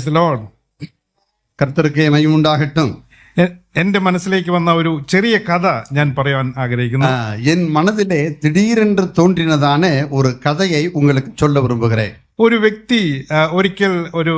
Praise the Lord. കർത്തർക്ക് മഹിമ ഉണ്ടാകട്டும். എന്റെ മനസ്സിലേക്ക് വന്ന ഒരു ചെറിയ കഥ ഞാൻ പറയാൻ ആഗ്രഹിക്കുന്നു. എൻ മനതിലെ திடீரென்று தோன்றினதான ஒரு கதையை உங்களுக்கு சொல்ல விரும்புகிறேன். ഒരു വ്യക്തി ഒരിക്കൽ ഒരു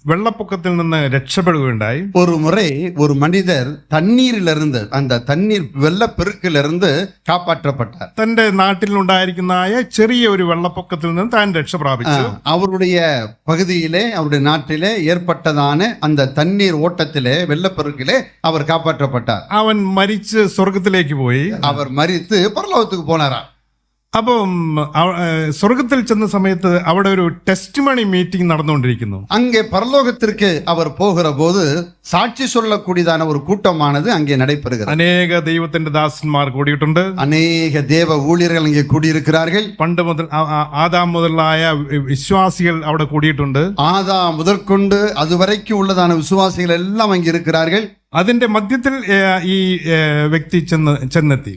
വെള്ളപ്പൊക്കത്തിൽ നിന്ന് രക്ഷപ്പെടുകയുണ്ടായി. ஒரு முறை ஒரு மனிதர் தண்ணீரிலிருந்து அந்த தண்ணீர் வெள்ளப்பெருக்கிலிருந்து காப்பாற்றப்பட்டார். തന്റെ നാട്ടിലുണ്ടായിരിക്കുന്ന ചെറിയ ഒരു വെള്ളപ്പൊക്കത്തിൽ നിന്ന് താൻ രക്ഷ പ്രാപിച്ചു. அவருடைய பகுதியிலே அவருடைய நாட்டிலே ஏற்பட்டதான அந்த தண்ணீர் ஓட்டத்திலே வெள்ளப்பெருக்கிலே அவர் காப்பாற்றப்பட்டார். അവൻ മരിച്ച് സ്വർഗത്തിലേക്ക് പോയി. அவர் மரித்து பரலோகத்துக்கு போனாரா. അപ്പം സ്വർഗത്തിൽ ചെന്ന സമയത്ത് അവിടെ ഒരു ടെസ്റ്റ് മണി മീറ്റിംഗ് നടന്നുകൊണ്ടിരിക്കുന്നു. அங்கே பரலோகத்திற்கு அவர் போகிற போது சாட்சி சொல்லக்கூடியதான ஒரு கூட்டமானது அங்கே நடைபெறுகிறது. അനേക ദൈവത്തിന്റെ ദാസന്മാർ കൂടിയിട്ടുണ്ട്. அநேக தேவ ஊழியர்கள் அங்கே கூடியிருக்கிறார்கள். പണ്ട് മുതൽ ആദാം മുതലായ വിശ്വാസികൾ അവിടെ കൂടിയിട്ടുണ്ട്. ஆதாம் முதற்கொண்டு அதுவரைக்கும் உள்ளதான விசுவாசிகள் எல்லாம் அங்கே இருக்கிறார்கள். അതിന്റെ മധ്യത്തിൽ ഈ വ്യക്തി ചെന്നെത്തി.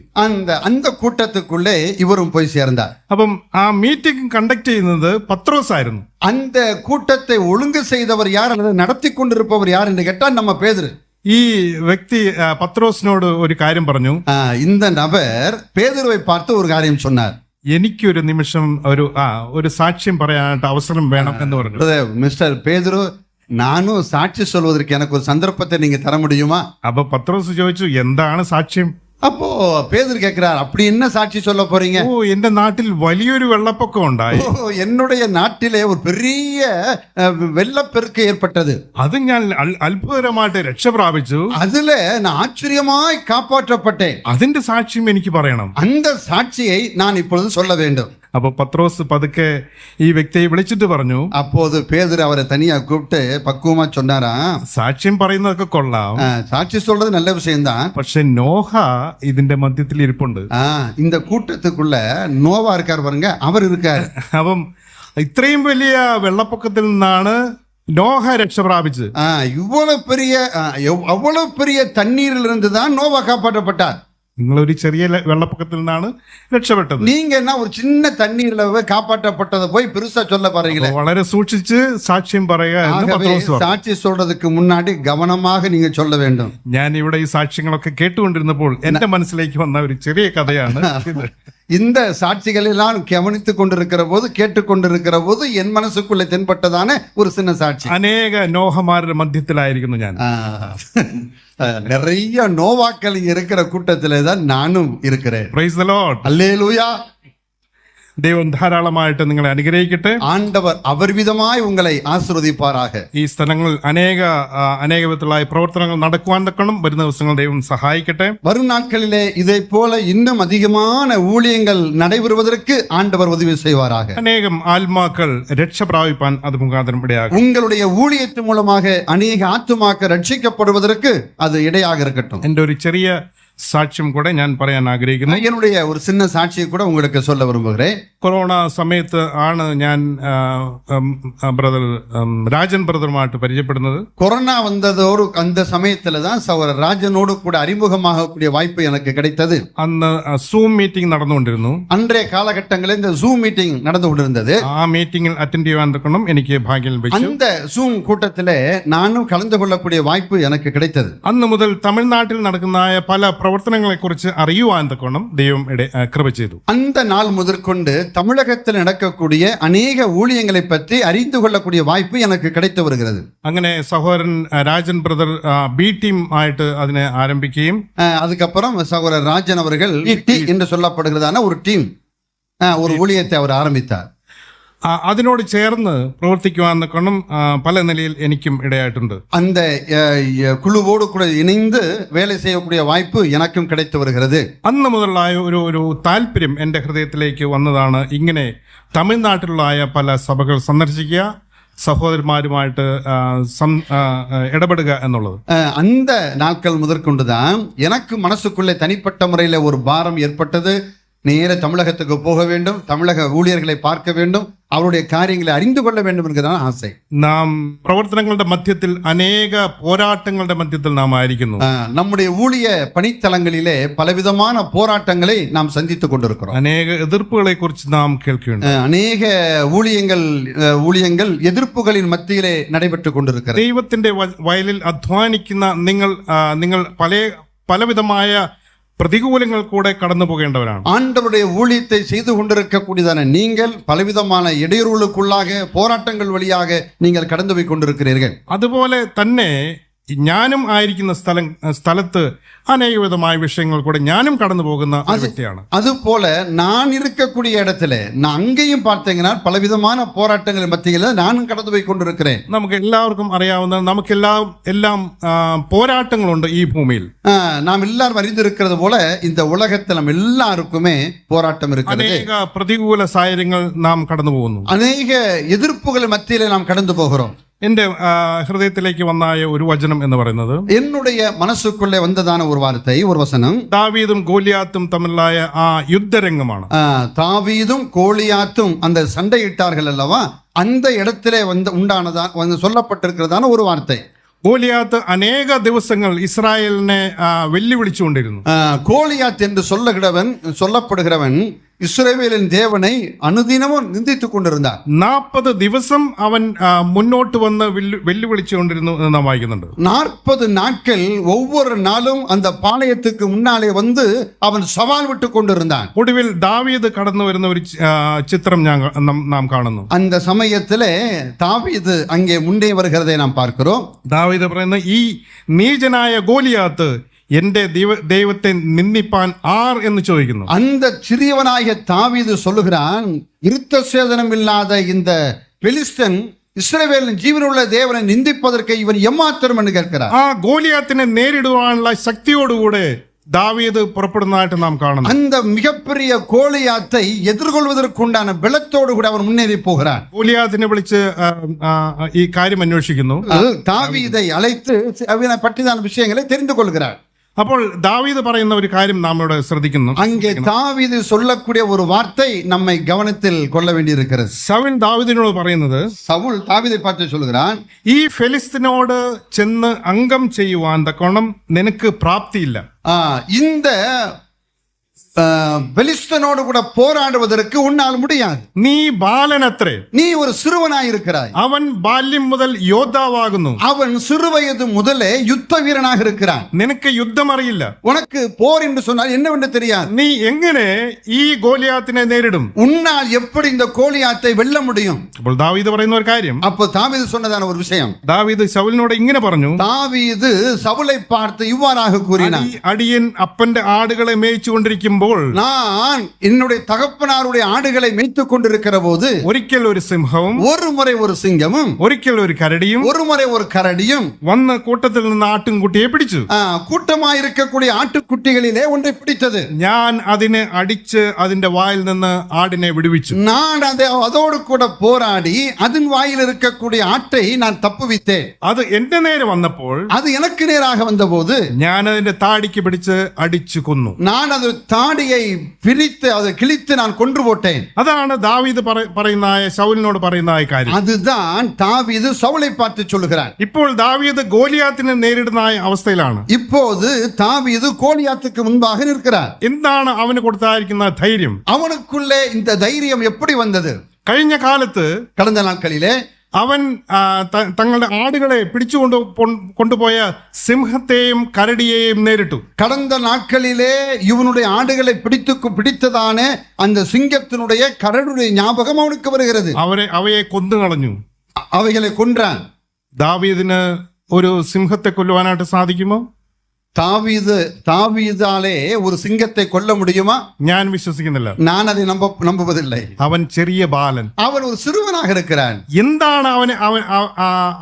அந்த கூட்டத்துக்குள்ளே இவரும் போய் சேர்ந்தார். അപ്പം ആ മീറ്റിംഗ് കണ്ടക്ട് ചെയ്യുന്നത് പത്രോസ് ആയിരുന്നു. அந்த கூட்டத்தை ஒழுங்கு செய்தவர் யார் அல்லது நடத்தி கொண்டிருப்பவர் யார் என்று கேட்டால் நம்ம பேதுரு. ഈ വ്യക്തി പത്രോസിനോട് ഒരു കാര്യം പറഞ്ഞു. இந்த நபர் பேதுருவை பார்த்து ஒரு காரியம் சொன்னார். എനിക്കൊരു നിമിഷം ഒരു സാക്ഷ്യം പറയാനായിട്ട് അവസരം വേണം എന്ന് പറഞ്ഞു. மிஸ்டர் பேதுரு, நானும் சாட்சி சொல்வதற்கு எனக்கு ஒரு சந்தர்ப்பத்தை நீங்க தர முடியுமா? അപ്പൊ പത്രോസ് ചോദിച്ചു, എന്താണ് സാക്ഷ്യം? அப்போ பேதுரு கேட்கிறார், அப்படி என்ன சாட்சி சொல்ல போறீங்க? എന്റെ നാട്ടിൽ വലിയൊരു വെള്ളപ്പൊക്കം ഉണ്ടായി. என்னுடைய நாட்டிலே ஒரு பெரிய வெள்ளப்பெருக்கு ஏற்பட்டது. അത് ഞാൻ അത്ഭുതകരമായിട്ട് രക്ഷ പ്രാപിച്ചു. அதுல நான் ஆச்சரியமாய் காப்பாற்றப்பட்டேன். അതിന്റെ സാക്ഷ്യം എനിക്ക് പറയണം. அந்த சாட்சியை நான் இப்பொழுது சொல்ல வேண்டும். അപ്പൊ പത്രോസ് പതുക്കെ ഈ വ്യക്തിയെ വിളിച്ചിട്ട് പറഞ്ഞു. அப்போது பேதுரு அவரை தனியா கூப்பிட்டு பக்குவமா சொன்னாரா, സാക്ഷ്യം പറയുന്നതൊക്കെ കൊള്ളാം, சாட்சி சொல்றது நல்ல விஷயம்தான், പക്ഷെ നോഹ ഇതിന്റെ മധ്യത്തിൽ ഇരിപ്പുണ്ട്. இந்த கூட்டத்துக்குள்ள நோவா இருக்கார் பாருங்க, அவர் இருக்கார். അപ്പം ഇത്രയും വലിയ വെള്ളപ്പൊക്കത്തിൽ നിന്നാണ് നോഹ രക്ഷ പ്രാപിച്ചത്. அவ்வளவு பெரிய தண்ணீரில் இருந்து தான் நோவா காப்பாற்றப்பட்டார். നിങ്ങളൊരു ചെറിയ വെള്ളപ്പൊക്കത്തിൽ നിന്നാണ് രക്ഷപ്പെട്ടത്. நீங்க என்ன ஒரு சின்ன தண்ணீர்ல காப்பாற்றப்பட்டதை போய் பெருசா சொல்ல பாருங்களே. വളരെ സൂക്ഷിച്ച് സാക്ഷ്യം പറയുക. சாட்சி சொல்றதுக்கு முன்னாடி கவனமாக நீங்க சொல்ல வேண்டும். ഞാൻ ഇവിടെ ഈ സാക്ഷ്യങ്ങളൊക്കെ കേട്ടുകൊണ്ടിരുന്നപ്പോൾ എന്റെ മനസ്സിലേക്ക് വന്ന ഒരു ചെറിയ കഥയാണ്. இந்த சாட்சிகளெல்லாம் கவனித்துக் கொண்டிருக்கிற போது கேட்டுக்கொண்டிருக்கிற போது என் மனசுக்குள்ளே தென்பட்டதான ஒரு சின்ன சாட்சி. അനേക നോഹമാരുടെ മധ്യത്തിലായിരിക്കുന്നു ഞാൻ. நிறைய நோவாக்கள் இருக்கிற கூட்டத்திலே தான் நானும் இருக்கிறேன். Praise the Lord. அல்லேலூயா. ദൈവം ധാരാളമായിട്ട് നിങ്ങളെ അനുഗ്രഹിക്കട്ടെ. ആണ്ടവർ അപരിവിധമായി ഉങ്ങളെ ആശീർവദിപ്പാറാക. ഈ സ്ഥലങ്ങളിൽ അനേക വിധത്തിലായ പ്രവർത്തനങ്ങൾ നടക്കുവാൻ തക്കണം. വരുന്ന ദിവസങ്ങൾ ദൈവം സഹായിക്കട്ടെ. വരും നാட்களிலே ഇതേ പോലെ இன்னுം அதிகமான ஊழியங்கள் நடைபெறுவதற்கு ஆண்டவர் உதவி செய்வாராக. അനേകം ആത്മാക്കൾ രക്ഷ പ്രാപിപ്പാൻ അത് മുഖാന്തരം ഇടയാകും. உங்களுடைய ஊழியத்தின் மூலமாக அநேக ஆத்துமாக்கள் ரட்சிக்கப்படுவதற்கு அது இடையாக இருக்கட்டும். എന്റെ ഒരു ചെറിയ സാക്ഷ്യം കൂടെ ഞാൻ പറയാൻ ആഗ്രഹിക്കുന്നു. என்னுடைய ஒரு சின்ன சாட்சியை கூட உங்களுக்கு சொல்ல விரும்புகிறேன். കൊറോണ സമയത്ത് ആണ് ഞാൻ ബ്രദർ രാജൻ ബ്രദറുമായിട്ട് പരിചയപ്പെടുന്നത്. கொரோனா வந்ததோடு அந்த சமயத்துல தான் சகோதரர் ராஜனோடு கூட அறிமுகமாகக்கூடிய வாய்ப்பு எனக்கு கிடைத்தது. അന്ന് സൂം മീറ്റിംഗ് നടന്നുകൊണ്ടിരുന്നു. அன்றைய காலகட்டங்களில் இந்த ஜூம் மீட்டிங் நடந்து கொண்டிருந்தது. ആ മീറ്റിംഗിൽ അറ്റൻഡ് ചെയ്യാൻ തക്കണം എനിക്ക് ഭാഗ്യം ലഭിച്ചു. அந்த ஜூம் கூட்டத்திலே நானும் கலந்து கொள்ளக்கூடிய வாய்ப்பு எனக்கு கிடைத்தது. അന്ന് മുതൽ തമിഴ്നാട്ടിൽ നടക്കുന്ന പല പ്രവർത്തനങ്ങളെ കുറിച്ച് അറിയുവാൻ തക്കണം ദൈവം കൃപ ചെയ്തു. அந்த நாள் முதற்கொண்டு தமிழகத்தில் நடக்கக்கூடிய அநேக ஊழியங்களை பற்றி அறிந்து கொள்ளக்கூடிய வாய்ப்பு எனக்கு கிடைத்து வருகிறது. അങ്ങനെ സഹോദരൻ രാജൻ ബ്രദർ ബി ടീം ആയിട്ട് അതിനെ ആരംഭിക്കുകയും அதுக்கப்புறம் சகோதரர் ராஜன் அவர்கள் என்று சொல்லப்படுகிறதான ஒரு டீம் ஒரு ஊழியத்தை அவர் ஆரம்பித்தார். അതിനോട് ചേർന്ന് പ്രവർത്തിക്കുവാൻ തക്കണം പല നിലയിൽ എനിക്കും ഇടയായിട്ടുണ്ട്. அந்த குழுவோடு கூட இணைந்து வேலை செய்யக்கூடிய வாய்ப்பு எனக்கும் கிடைத்து வருகிறது. അന്ന് മുതലായ ഒരു താല്പര്യം എൻ്റെ ഹൃദയത്തിലേക്ക് വന്നതാണ്. ഇങ്ങനെ തമിഴ്നാട്ടിലുള്ള പല സഭകൾ സന്ദർശിക്കുക, സഹോദരന്മാരുമായിട്ട് ഇടപെടുക എന്നുള്ളത്. அந்த நாட்கள் முதற்கொண்டுதான் எனக்கு மனசுக்குள்ளே தனிப்பட்ட முறையில் ஒரு பாரம் ஏற்பட்டது. நேர தமிழகத்துக்கு போக வேண்டும், தமிழக ஊழியர்களை பார்க்க வேண்டும், அவருடைய காரியங்களை அறிந்து கொள்ள வேண்டும் என்கிறதான ஆசை. നാം പ്രവർത്തനങ്ങളുടെ മധ്യത്തിൽ അനേക പോരാട്ടങ്ങളുടെ മധ്യത്തിൽ നാം ആയിരിക്കുന്നു. நம்முடைய ஊழிய பணித்தலங்களிலே பலவிதமான போராட்டங்களை நாம் சந்தித்துக் கொண்டிருக்கிறோம். അനേക എതിർപ്പുകളെ കുറിച്ച് നാം കേൾക്കുകയുണ്ട്. அநேக ஊழியங்கள் எதிர்ப்புகளின் மத்தியிலே நடைபெற்றுக் கொண்டிருக்கிறது. ദൈവത്തിന്റെ വയലിൽ അധ്വാനിക്കുന്ന നിങ്ങൾ പലവിധമായ പ്രതികൂലങ്ങൾ കൂടെ കടന്നു പോകേണ്ടവരാണ്. ஆண்டவருடைய ஊழியத்தை செய்து கொண்டிருக்கக்கூடியதான நீங்கள் பலவிதமான இடையூறுகளுக்குள்ளாக போராட்டங்கள் வழியாக நீங்கள் கடந்து போய் கொண்டிருக்கிறீர்கள். അതുപോലെ തന്നെ ഞാനും ആയിരിക്കുന്ന സ്ഥലത്ത് അനേകവിധമായ വിഷയങ്ങൾ കൂടെ ഞാനും കടന്നു പോകുന്ന ഒരു വ്യക്തിയാണ്. அதுபோல நான் இருக்கக்கூடிய இடத்துல நான் அங்கேயும் பார்த்தீங்கன்னா பலவிதமான போராட்டங்கள் மத்தியில நானும் கடந்து போய் கொண்டிருக்கிறேன். നമുക്ക് എല്ലാവർക്കും അറിയാവുന്ന നമുക്കെല്ലാം പോരാട്ടങ്ങളുണ്ട് ഈ ഭൂമിയിൽ. நாம் எல்லாரும் அறிந்திருக்கிறது போல இந்த உலகத்தில் நம்ம எல்லாருக்குமே போராட்டம் இருக்கிறது. അനേക പ്രതികൂല സാഹചര്യങ്ങൾ നാം കടന്നു പോകുന്നു. அநேக எதிர்ப்புகள் மத்தியிலே நாம் கடந்து போகிறோம். എന്റെ ഹൃദയത്തിലേക്ക് വന്നായ ഒരു വചനം എന്ന് പറയുന്നത്, என்னுடைய மனசுக்குள்ளே வந்ததான ஒரு வார்த்தை, ஒரு வசனம், ദാവീദും ഗോലിയാത്തും തമ്മിലായ ആ യുദ്ധരംഗമാണ്. தாவீதும் கோலியாத்தும் அந்த சண்டையிட்டார்கள் அல்லவா, அந்த இடத்திலே சொல்லப்பட்டிருக்கிறதான ஒரு வார்த்தை. ഗോലിയാത്ത് അനേക ദിവസങ്ങൾ ഇസ്രായേലിനെ വെല്ലുവിളിച്ചുകൊണ്ടിരുന്നു. கோலியாத் என்று சொல்லப்படுகிறவன் இஸ்ரவேலின் தேவனை அனுதினமும் நிந்தித்துக் கொண்டிருந்தார். 40 ദിവസം അവൻ മുന്നോട്ട് വന്ന് വെല്ലുവിളിച്ചുകൊണ്ടിരുന്നു എന്ന് നാം വായിക്കുന്നുണ്ട്. 40 நாட்கள் ஒவ்வொரு நாளும் அந்த பாளையத்துக்கு முன்னாலே வந்து அவன் சவால் விட்டு கொண்டிருந்தான். ഒടുവിൽ ദാവീദ് കടന്നു വരുന്ന ഒരു ചിത്രം നാം കാണുന്നു. அந்த சமயத்திலே தாவீது அங்கே முன்னே வருகிறதை நாம் பார்க்கிறோம். ദാവീദ് പറയുന്ന ഈ നീചനായ ഗോലിയാത്ത് എന്റെ ദൈവത്തെ നിന്ദിപ്പാൻ ആർ എന്ന് ചോദിക്കുന്നു. அந்த சிறியவனாகிய தாவீது சொல்லுகிறான், இருத்த சேதனம் இல்லாத இந்த பெலிஸ்தன் இஸ்ரவேலின் ஜீவனுள்ள தேவனை நிந்திப்பதற்கு இவன் எம்மாத்திரம் என்று கேட்கிறார். ആ ഗോലിയാത്തിനെ നേരിടുവാനുള്ള ശക്തിയോടുകൂടെ ദാവീദ് പുറപ്പെടുന്നതായിട്ട് നാം കാണുന്നു. அந்த மிகப்பெரிய கோலியாத்தை எதிர்கொள்வதற்குண்டான பலத்தோடு கூட அவன் முன்னேறி போகிறான். ഗോലിയാത്തിനെ വിളിച്ച് ഈ കാര്യം അന്വേഷിക്കുന്നു. தாவீதை அழைத்து அவனை பற்றிதான விஷயங்களை தெரிந்து கொள்கிறார். അപ്പോൾ ദാവീദ് പറയുന്ന ഒരു കാര്യം നാം ഇവിടെ ശ്രദ്ധിക്കുന്നു. அங்கே தாவீது சொல்லக்கூடிய ஒரு வார்த்தை நம்மை கவனத்தில் கொள்ள வேண்டியிருக்கிறது. സൗൽ ദാവീദിനോട് പറയുന്നത്, சவுல் தாவீதை பார்த்து சொல்கிறான், ഈ ഫെലിസ്തീനോട് ചെന്ന് അംഗം ചെയ്യുവാൻ തക്കോണം നിനക്ക് പ്രാപ്തിയില്ല. இந்த பெலிஸ்தனோடு கூட போராடுவதற்கு உன்னால் முடியாது. നീ ബാലനത്രേ, நீ ஒரு சிறுவனாயிருக்கிறாய். അവൻ ബാല്യം മുതൽ യോദ്ധാവാകുന്നു. அவன் சிறுவயது முதலே யுத்த வீரனாக இருக்கிறான். നിനക്ക് യുദ്ധം അറിയില്ല. உனக்கு போர் என்று சொன்னால் என்னவென்று தெரியாது. നീ എങ്ങനെ ഈ ഗോലിയാത്തിനെ നേരിടും? உன்னால் எப்படி இந்த கோலியாத்தை வெல்ல முடியும்? അപ്പോൾ ദാവീദ് പറയുന്ന ഒരു കാര്യം, அப்போ தாவீது சொன்னதான ஒரு விஷயம், ദാവീദ് ശൗലിനോട് ഇങ്ങനെ പറഞ്ഞു, தாவீது சவுலை பார்த்து இவ்வாறாக கூறினான், അടിയൻ അപ്പന്റെ ആടുകളെ മേയിച്ചുകൊണ്ടിരിക്കുമ്പോൾ நான் என்னுடைய தகப்பனாருடைய ஆடுகளை மேய்த்துக் கொண்டிருக்கிற போது ഒരിക്കൽ ഒരു സിംഹവും ஒரு முறை ஒரு சிங்கமும் ഒരിക്കൽ ഒരു കരടിയും ஒரு முறை ஒரு கரடியும் വന്ന് കൂട്ടത്തിൽ നിന്ന് ആട്ടിൻകുട്ടിയെ പിടിച്ചു. கூட்டமாயிருக்கக்கூடிய ஆட்டுக்குட்டிகளிலே ஒன்றை பிடித்தது. ഞാൻ അതിനെ അടിച്ച് അതിന്റെ വായിൽ നിന്ന് ആടിനെ വിടുവിച്ചു. நான் அதோடு கூட போராடி அதன் வாயில் இருக்கக்கூடிய ஆட்டை நான் தப்புவித்தேன். അത് എന്റെ നേരെ വന്നപ്പോൾ அது எனக்கு நேராக வந்தபோது ഞാൻ അതിന്റെ താടിക്ക് പിടിച്ച് അടിച്ചു കൊന്നു. நான் அது தாடியை பிரித்து அதை கிழித்து நான் கொன்று போட்டேன். അതാണ് ദാവീദ് പറയുന്ന ശൗലിനോട് പറയുന്ന കാര്യം. அதுதான் தாவீது சவுலை பார்த்து சொல்லுகிறான். ഇപ്പോൾ ദാവീദ് ഗോലിയാത്തിനെ നേരിടുന്ന അവസ്ഥയിലാണ്. இப்போது தாவீது கோலியாத்துக்கு முன்பாக நிற்கிறார். എന്താണ് അവന് കൊടുത്തായിരിക്കുന്ന ധൈര്യം? அவனுக்குள்ளே இந்த தைரியம் எப்படி வந்தது? കഴിഞ്ഞ കാലത്ത് கடந்த நாட்களிலே അവൻ തങ്ങളുടെ ആടുകളെ കൊണ്ടുപോയ സിംഹത്തെയും കരടിയെയും നേരിട്ടു. கடந்த நாட்களிலே இவனுடைய ஆடுகளை பிடித்ததான அந்த சிங்கத்தினுடைய கரடுடைய ஞாபகம் அவனுக்கு வருகிறது. അവയെ കൊന്നുകളഞ്ഞു. அவைகளை கொன்றான். ദാവീദിന് ഒരു സിംഹത്തെ കൊല്ലുവാനായിട്ട് സാധിക്കുമോ? தாவீதாலே ஒரு சிங்கத்தை கொல்ல முடியுமா? ഞാൻ വിശ്വസിക്കുന്നില്ല. நான் அதை நம்புவதில்லை. അവൻ ചെറിയ ബാലൻ. அவன் ஒரு சிறுவனாக இருக்கிறான். എന്താണ്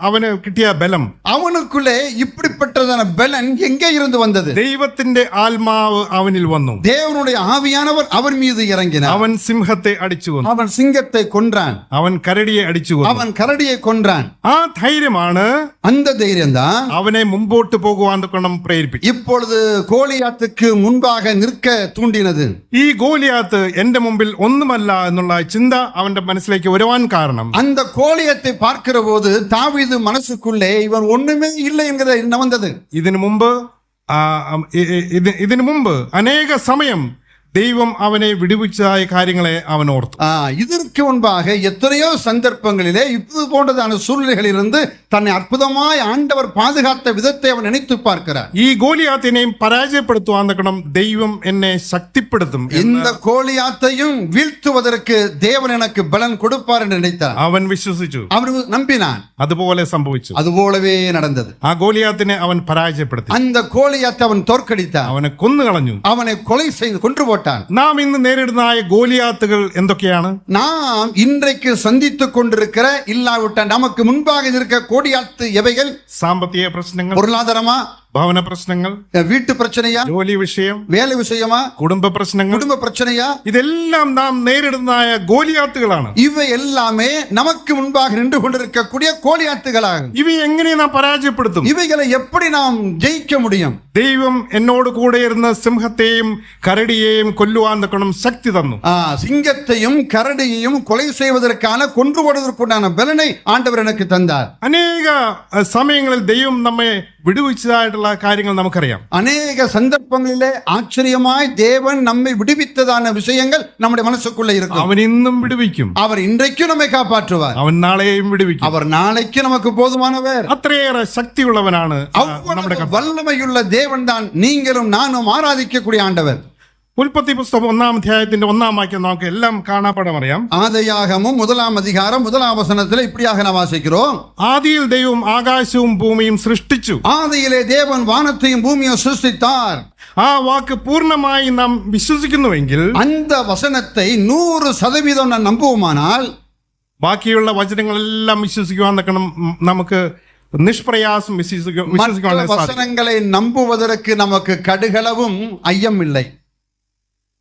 അവന് കിട്ടിയ ബലം? அவனுக்குள்ளே இப்படிப்பட்டதான பலன் எங்கே இருந்து வந்தது? ദൈവത്തിന്റെ ആത്മാവ് അവനിൽ വന്നു. தேவனுடைய ஆவியானவர் அவன் மீது இறங்கினார். അവൻ സിംഹത്തെ അടിച്ചു കൊന്നു. அவன் சிங்கத்தை கொன்றான். അവൻ കരടിയെ അടിച്ചു കൊന്നു. அவன் கரடியை கொன்றான். ആ ധൈര്യമാണ് அந்த தைரியம் தான் അവനെ മുമ്പോട്ട് പോകുവാൻ പ്രേരിപ്പിച്ചു. പ്രേരിപ്പിച്ചു. இப்பொழுது கோலியாத்துக்கு முன்பாக நிற்க தூண்டினது. ഈ ഗോലിയാത്ത് എന്റെ മുമ്പിൽ ഒന്നുമല്ല എന്നുള്ള ചിന്ത അവന്റെ മനസ്സിലേക്ക് വരുവാൻ കാരണം அந்த கோலியத்தை பார்க்கிற போது தாவீது மனசுக்குள்ளே இவன் ஒண்ணுமே இல்லை என்கிற எண்ணம் வந்தது. ഇതിനു മുമ്പ് അനേക സമയം ദൈവം അവനെ വിടുവിച്ചതായ കാര്യങ്ങളെ അവൻ ഓർത്തു. இதற்கு முன்பாக எத்தனையோ சந்தர்ப்பங்களிலே இது போன்றதான சூழ்நிலைகளிலிருந்து தன்னை அற்புதமாய் ஆண்டவர் பாதுகாத்த விதத்தை அவன் நினைத்து பார்க்கிறார். ഈ ഗോലിയാത്തിനെയും പരാജയപ്പെടുത്തുവാൻ തക്കണം ദൈവം എന്നെ ശക്തിപ്പെടുത്തും. இந்த கோலியாத்தையும் வீழ்த்துவதற்கு தேவன் எனக்கு பலன் கொடுப்பார் என்று நினைத்தார். അവൻ വിശ്വസിച്ചു, அவன் நம்பினான். അതുപോലെ സംഭവിച്ചു. அதுபோலவே நடந்தது. ആ ഗോലിയാത്തിനെ അവൻ പരാജയപ്പെടുത്തി. அந்த கோலியாத்தை அவன் தோற்கடித்தான். അവനെ കൊന്നുകളഞ്ഞു. அவனை கொலை செய்து கொன்று போட்டான். നാം ഇന്ന് നേരിടുന്നതായ ഗോലിയാത്തുകൾ എന്തൊക്കെയാണ്? நாம் இன்றைக்கு சந்தித்துக் கொண்டிருக்கிற இல்லாவிட்ட நமக்கு முன்பாக இருக்க கோலியாத்து எவைகள்? സാമ്പത്തിക പ്രശ്നങ്ങൾ, பொருளாதாரமா, ഭവന പ്രശ്നങ്ങൾ, வீட்டு பிரச்சனையா, ജോലി വിഷയം, வேலை விஷயமா, കുടുംബ പ്രശ്നങ്ങൾ, குடும்ப பிரச்சனையா, ഇതെല്ലാം നാം നേരിടുന്നതായ ഗോലിയാത്തുകളാണ്. இவை எல்லாமே நமக்கு முன்பாக நின்று கொண்டிருக்கக்கூடிய கோலியாத்துகளாகும். ഇവ എങ്ങനെ നാം പരാജയപ്പെടുത്തും? இவைகளை எப்படி நாம் ஜெயிக்க முடியும்? ദൈവം എന്നോട് കൂടെ ഇരുന്ന് സിംഹത്തെയും കരടിയെയും കൊല്ലുവാൻ തക്കണം ശക്തി തന്നു. சிங்கத்தையும் கரடியையும் கொலை செய்வதற்கான கொன்று போடுவதற்குண்டான பலனை ஆண்டவர் எனக்கு தந்தார். അനേക സമയങ്ങളിൽ ദൈവം നമ്മെ വിടുവിച്ചതായിട്ടുള്ള കാര്യങ്ങൾ നമുക്കറിയാം. அநேக சந்தர்ப்பங்களிலே ஆச்சரியமாய் தேவன் நம்மை விடுவித்ததான விஷயங்கள் நம்முடைய மனசுக்குள்ள இருக்கும். അവൻ ഇന്നും വിടുവിക്കും. அவர் இன்றைக்கும் நம்மை காப்பாற்றுவார். അവൻ നാളെയും വിടുവിക്കും. அவர் நாளைக்கு நமக்கு போதுமானவர். അത്രയേറെ ശക്തിയുള്ളവനാണ് அவ்வளவு வல்லமையுள்ள தேவன் தான் நீங்களும் நானும் ஆராதிக்கக்கூடிய ஆண்டவர். ഉൽപ്പത്തി പുസ്തകം 1-ാം അധ്യായത്തിന്റെ 1-ാം വാക്യം നമുക്ക് എല്ലാം കാണാപ്പാടം അറിയാം. ஆதியாகமம் 1-ாம் அதிகாரம் 1-ாம் வசனத்தில் இப்படியாக நாம் வாசிக்கிறோம். ആദിയിൽ ദൈവം ആകാശവും ഭൂമിയും സൃഷ്ടിച്ചു. ஆதியிலே தேவன் வானத்தையும் பூமியையும் சிருஷ்டித்தார். ആ വാക്ക് പൂർണ്ണമായി നാം വിശ്വസിക്കുന്നുവെങ്കിൽ, அந்த வசனத்தை 100% நாம் நம்புவோமானால், ബാക്കിയുള്ള വചനങ്ങളെല്ലാം വിശ്വസിക്കുവാൻ തക്കണം നമുക്ക് നിഷ്പ്രയാസം വിശ്വസിക്കുവാൻ സാധിക്കും. வசனங்களை நம்புவதற்கு நமக்கு கடுகளவும் ஐயம் இல்லை.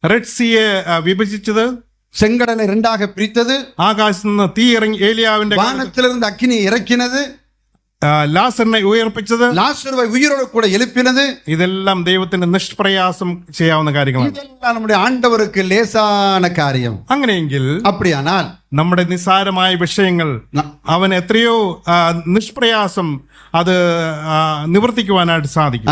റെഡ് സീയെ വിഭജിച്ചത്, செங்கடலை இரண்டாக பிரித்தது, ആകാശത്ത് നിന്ന് തീ ഇറങ്ങി ഏലിയാവിന്റെ வானத்திலிருந்து அக்கினி இறக்கினது, ലാസറിനെ ഉയർപ്പിച്ചത്, லாசருவை உயிரோடு கூட எழுப்பினது, ഇതെല്ലാം ദൈവത്തിന്റെ നിഷ്പ്രയാസം ചെയ്യാവുന്ന കാര്യങ്ങളാണ്. இதெல்லாம் நம்முடைய ஆண்டவருக்கு லேசான காரியம். അങ്ങനെയെങ്കിൽ அப்படியானால் നമ്മുടെ നിസ്സാരമായ വിഷയങ്ങൾ അവൻ എത്രയോ നിഷ്പ്രയാസം അത് നിവർത്തിക്കുവാനായിട്ട് സാധിക്കും.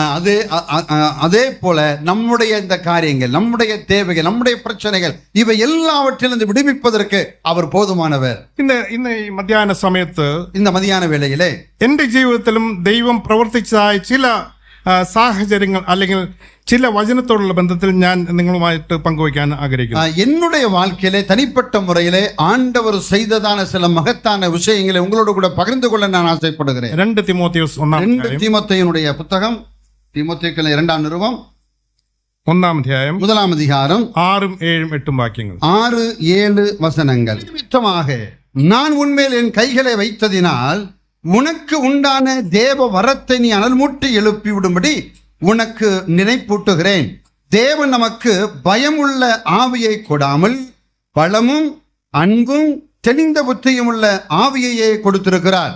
அதே போல நம்முடைய இந்த காரியங்கள், நம்முடைய தேவைகள், நம்முடைய பிரச்சனைகள் இவை எல்லாவற்றிலிருந்து விடுவிப்பதற்கு அவர் போதுமானவர். ഇന്ന് ഈ മധ്യാഹ്ന സമയത്ത് இந்த மதியான வேளையிலே എന്റെ ജീവിതത്തിലും ദൈവം പ്രവർത്തിച്ചതായ ചില സാഹചര്യങ്ങൾ അല്ലെങ്കിൽ ചില വചനത്തോടുള്ള ബന്ധത്തിൽ ഞാൻ നിങ്ങളുമായിട്ട് പങ്കുവയ്ക്കാൻ ആഗ്രഹിക്കുന്നു. என்னுடைய வாழ்க்கையிலே தனிப்பட்ட முறையிலே ஆண்டவர் செய்ததான சில மகத்தான விஷயங்களை உங்களோடு கூட பகிர்ந்து கொள்ள நான் ஆசைப்படுகிறேன். 2 தீமோத்தேயுஸ் 2 தீமோத்தேயுனுடைய புத்தகம், தீமோத்தேயுக்கு 2ஆம் நிருபம் 1-ாம் அத்தியாயம் 1-ாம் அதிகாரம் 6, 7, 8 வாக்கியங்கள். 6, 7 வசனங்கள். நிமித்தமாக நான் உன்மேல் என் கைகளை வைத்ததினால் உனக்கு உண்டான தேவ வரத்தை நீ அனல்மூட்டி எழுப்பி விடும்படி உனக்கு நினைப்பூட்டுகிறேன். தேவன் நமக்கு பயமுள்ள ஆவியை கொடாமல் பலமும் அன்பும் தெளிந்த புத்தியும் உள்ள ஆவியையே கொடுத்திருக்கிறார்.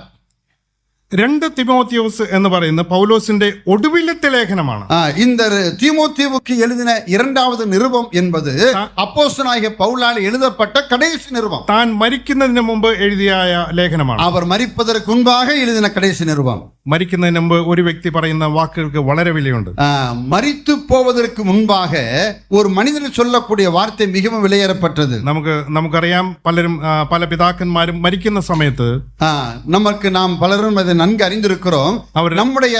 2 தீமோத்தேயுஸ் എന്ന് പറയുന്ന പൗലോസിന്റെ ഒടുവിലത്തെ ലേഖനമാണ്. இந்த தீமோத்தேயுவுக்கு எழுதின 2வது நிருபம் என்பது அப்போஸ்தலனாகிய பவுலால் எழுதப்பட்ட கடைசி நிருபம். താൻ മരിക്കുന്നതിന് മുമ്പ് എഴുതിയ ലേഖനമാണ്. அவர் மரிப்பதற்கு முன்பாக எழுதின கடைசி நிருபம். മരിക്കുന്നതിന് മുമ്പ് ഒരു വ്യക്തി പറയുന്ന വാക്കുകൾക്ക് വളരെ വിലയുണ്ട്. மரித்து போவதற்கு முன்பாக ஒரு மனிதன் சொல்லக்கூடிய வார்த்தை மிகவும் விலையேறப்பட்டது. നമുക്കറിയാം, പല പിതാക്കന്മാരും മരിക്കുന്ന സമയത്ത് நாம் பலரும் அதை நன்கு அறிந்திருக்கிறோம். நம்முடைய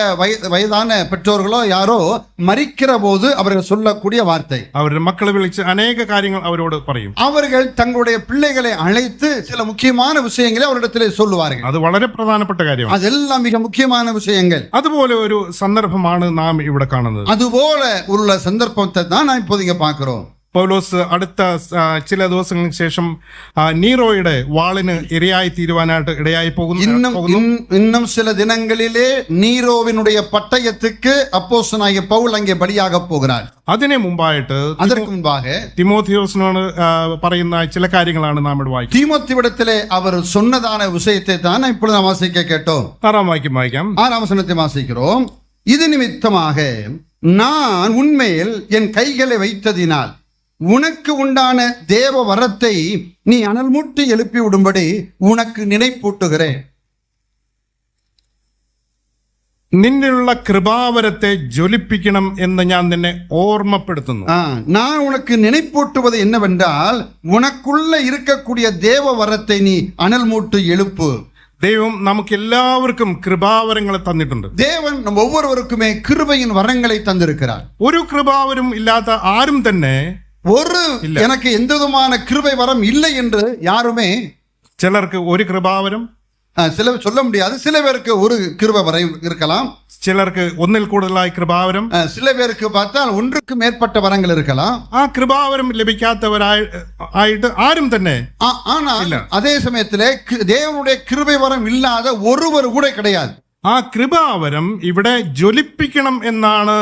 வயதான பெற்றோர்களோ யாரோ மரிக்கிற போது அவர்கள் சொல்லக்கூடிய வார்த்தை, அவருடைய மக்களை വിളിച്ച് അനേക കാര്യങ്ങൾ അവരോട് പറയും. அவர்கள் தங்களுடைய பிள்ளைகளை அழைத்து சில முக்கியமான விஷயங்களை அவரிடத்திலே சொல்லுவார்கள். அது വളരെ പ്രധാനപ്പെട്ട കാര്യമാണ്. அதெல்லாம் மிக முக்கியமான விஷயங்கள். അതുപോലെ ഒരു സന്ദർഭമാണ് നാം ഇവിടെ കാണുന്നത്. അതുപോലെ ഉള്ള സന്ദർഭത്തെ தான் நான் இப்போது இங்க பார்க்கிறோம். പൗലോസ് അടുത്ത ചില ദിവസങ്ങൾക്ക് ശേഷം നീറോയുടെ വാളിന് ഇരയായി തീരുവാനായിട്ട് ഇടയായി இன்னும் சில தினங்களிலே நீரோவினுடைய பட்டயத்துக்கு அப்போஸ்தலனாகிய பவுல் அங்கே பலியாக போகிறார். അതിനെ മുമ്പായിട്ട് அதற்கு முன்பாக തിമോഥെയോസിനോട് പറയുന്ന ചില കാര്യങ്ങളാണ് നാം ഇവിടെ വായിക്കുന്നത്. தீமோத்தேயுவிடத்திலே அவர் சொன்னதான விஷயத்தை தான் இப்பொழுது நாம் வாசிக்க கேட்டோம். 6-ாம் വാക്യം വായിക്കാം. 6ஆம் வசனத்தை வாசிக்கிறோம். இது நிமித்தமாக நான் உன்மேல் என் கைகளை வைத்ததினால் உனக்கு உண்டான தேவ வரத்தை நீ அனல் மூட்டி எழுப்பி விடும்படி உனக்கு நினைப்பூட்டுகிறேன். നിന്നിലുള്ള കൃപാവരത്തെ ജ്വലിപ്പിക്കണം എന്ന് ഞാൻ നിന്നെ ഓർമ്മപ്പെടുത്തുന്നു. நான் உனக்கு நினைப்பூட்டுவது என்னவென்றால் உனக்குள்ள இருக்கக்கூடிய தேவ வரத்தை நீ அனல் மூட்டி எழுப்பு. ദൈവം നമുക്ക് എല്ലാവർക്കും കൃപാവരങ്ങളെ തന്നിട്ടുണ്ട്. தேவன் நம்ம ஒவ்வொருவருக்குமே கிருபையின் வரங்களை தந்திருக்கிறார். ഒരു കൃപാവരം ഇല്ലാത്ത ആരും തന്നെ ஒரு எனக்கு எந்த விதமான கிருபை வரம் இல்லை என்று யாருமே ചിലർക്ക് ഒരു കൃപാവരം, சில சொல்ல முடியாது. சில பேருக்கு ஒரு கிருபை வரம் இருக்கலாம், ചിലർക്ക് ഒന്നിൽ കൂടുതലായി കൃപാവരം, சில பேருக்கு பார்த்தால் ஒன்றுக்கு மேற்பட்ட வரங்கள் இருக்கலாம். ആ കൃപാവരം ലഭിക്കാത്തവരായിട്ട് ആരും തന്നെ ஆனால் அதே சமயத்திலே தேவனுடைய கிருபை வரம் இல்லாத ஒருவர் கூட கிடையாது. ആ കൃപാവരം ഇവിടെ ജ്വലിപ്പിക്കണം എന്നാണ്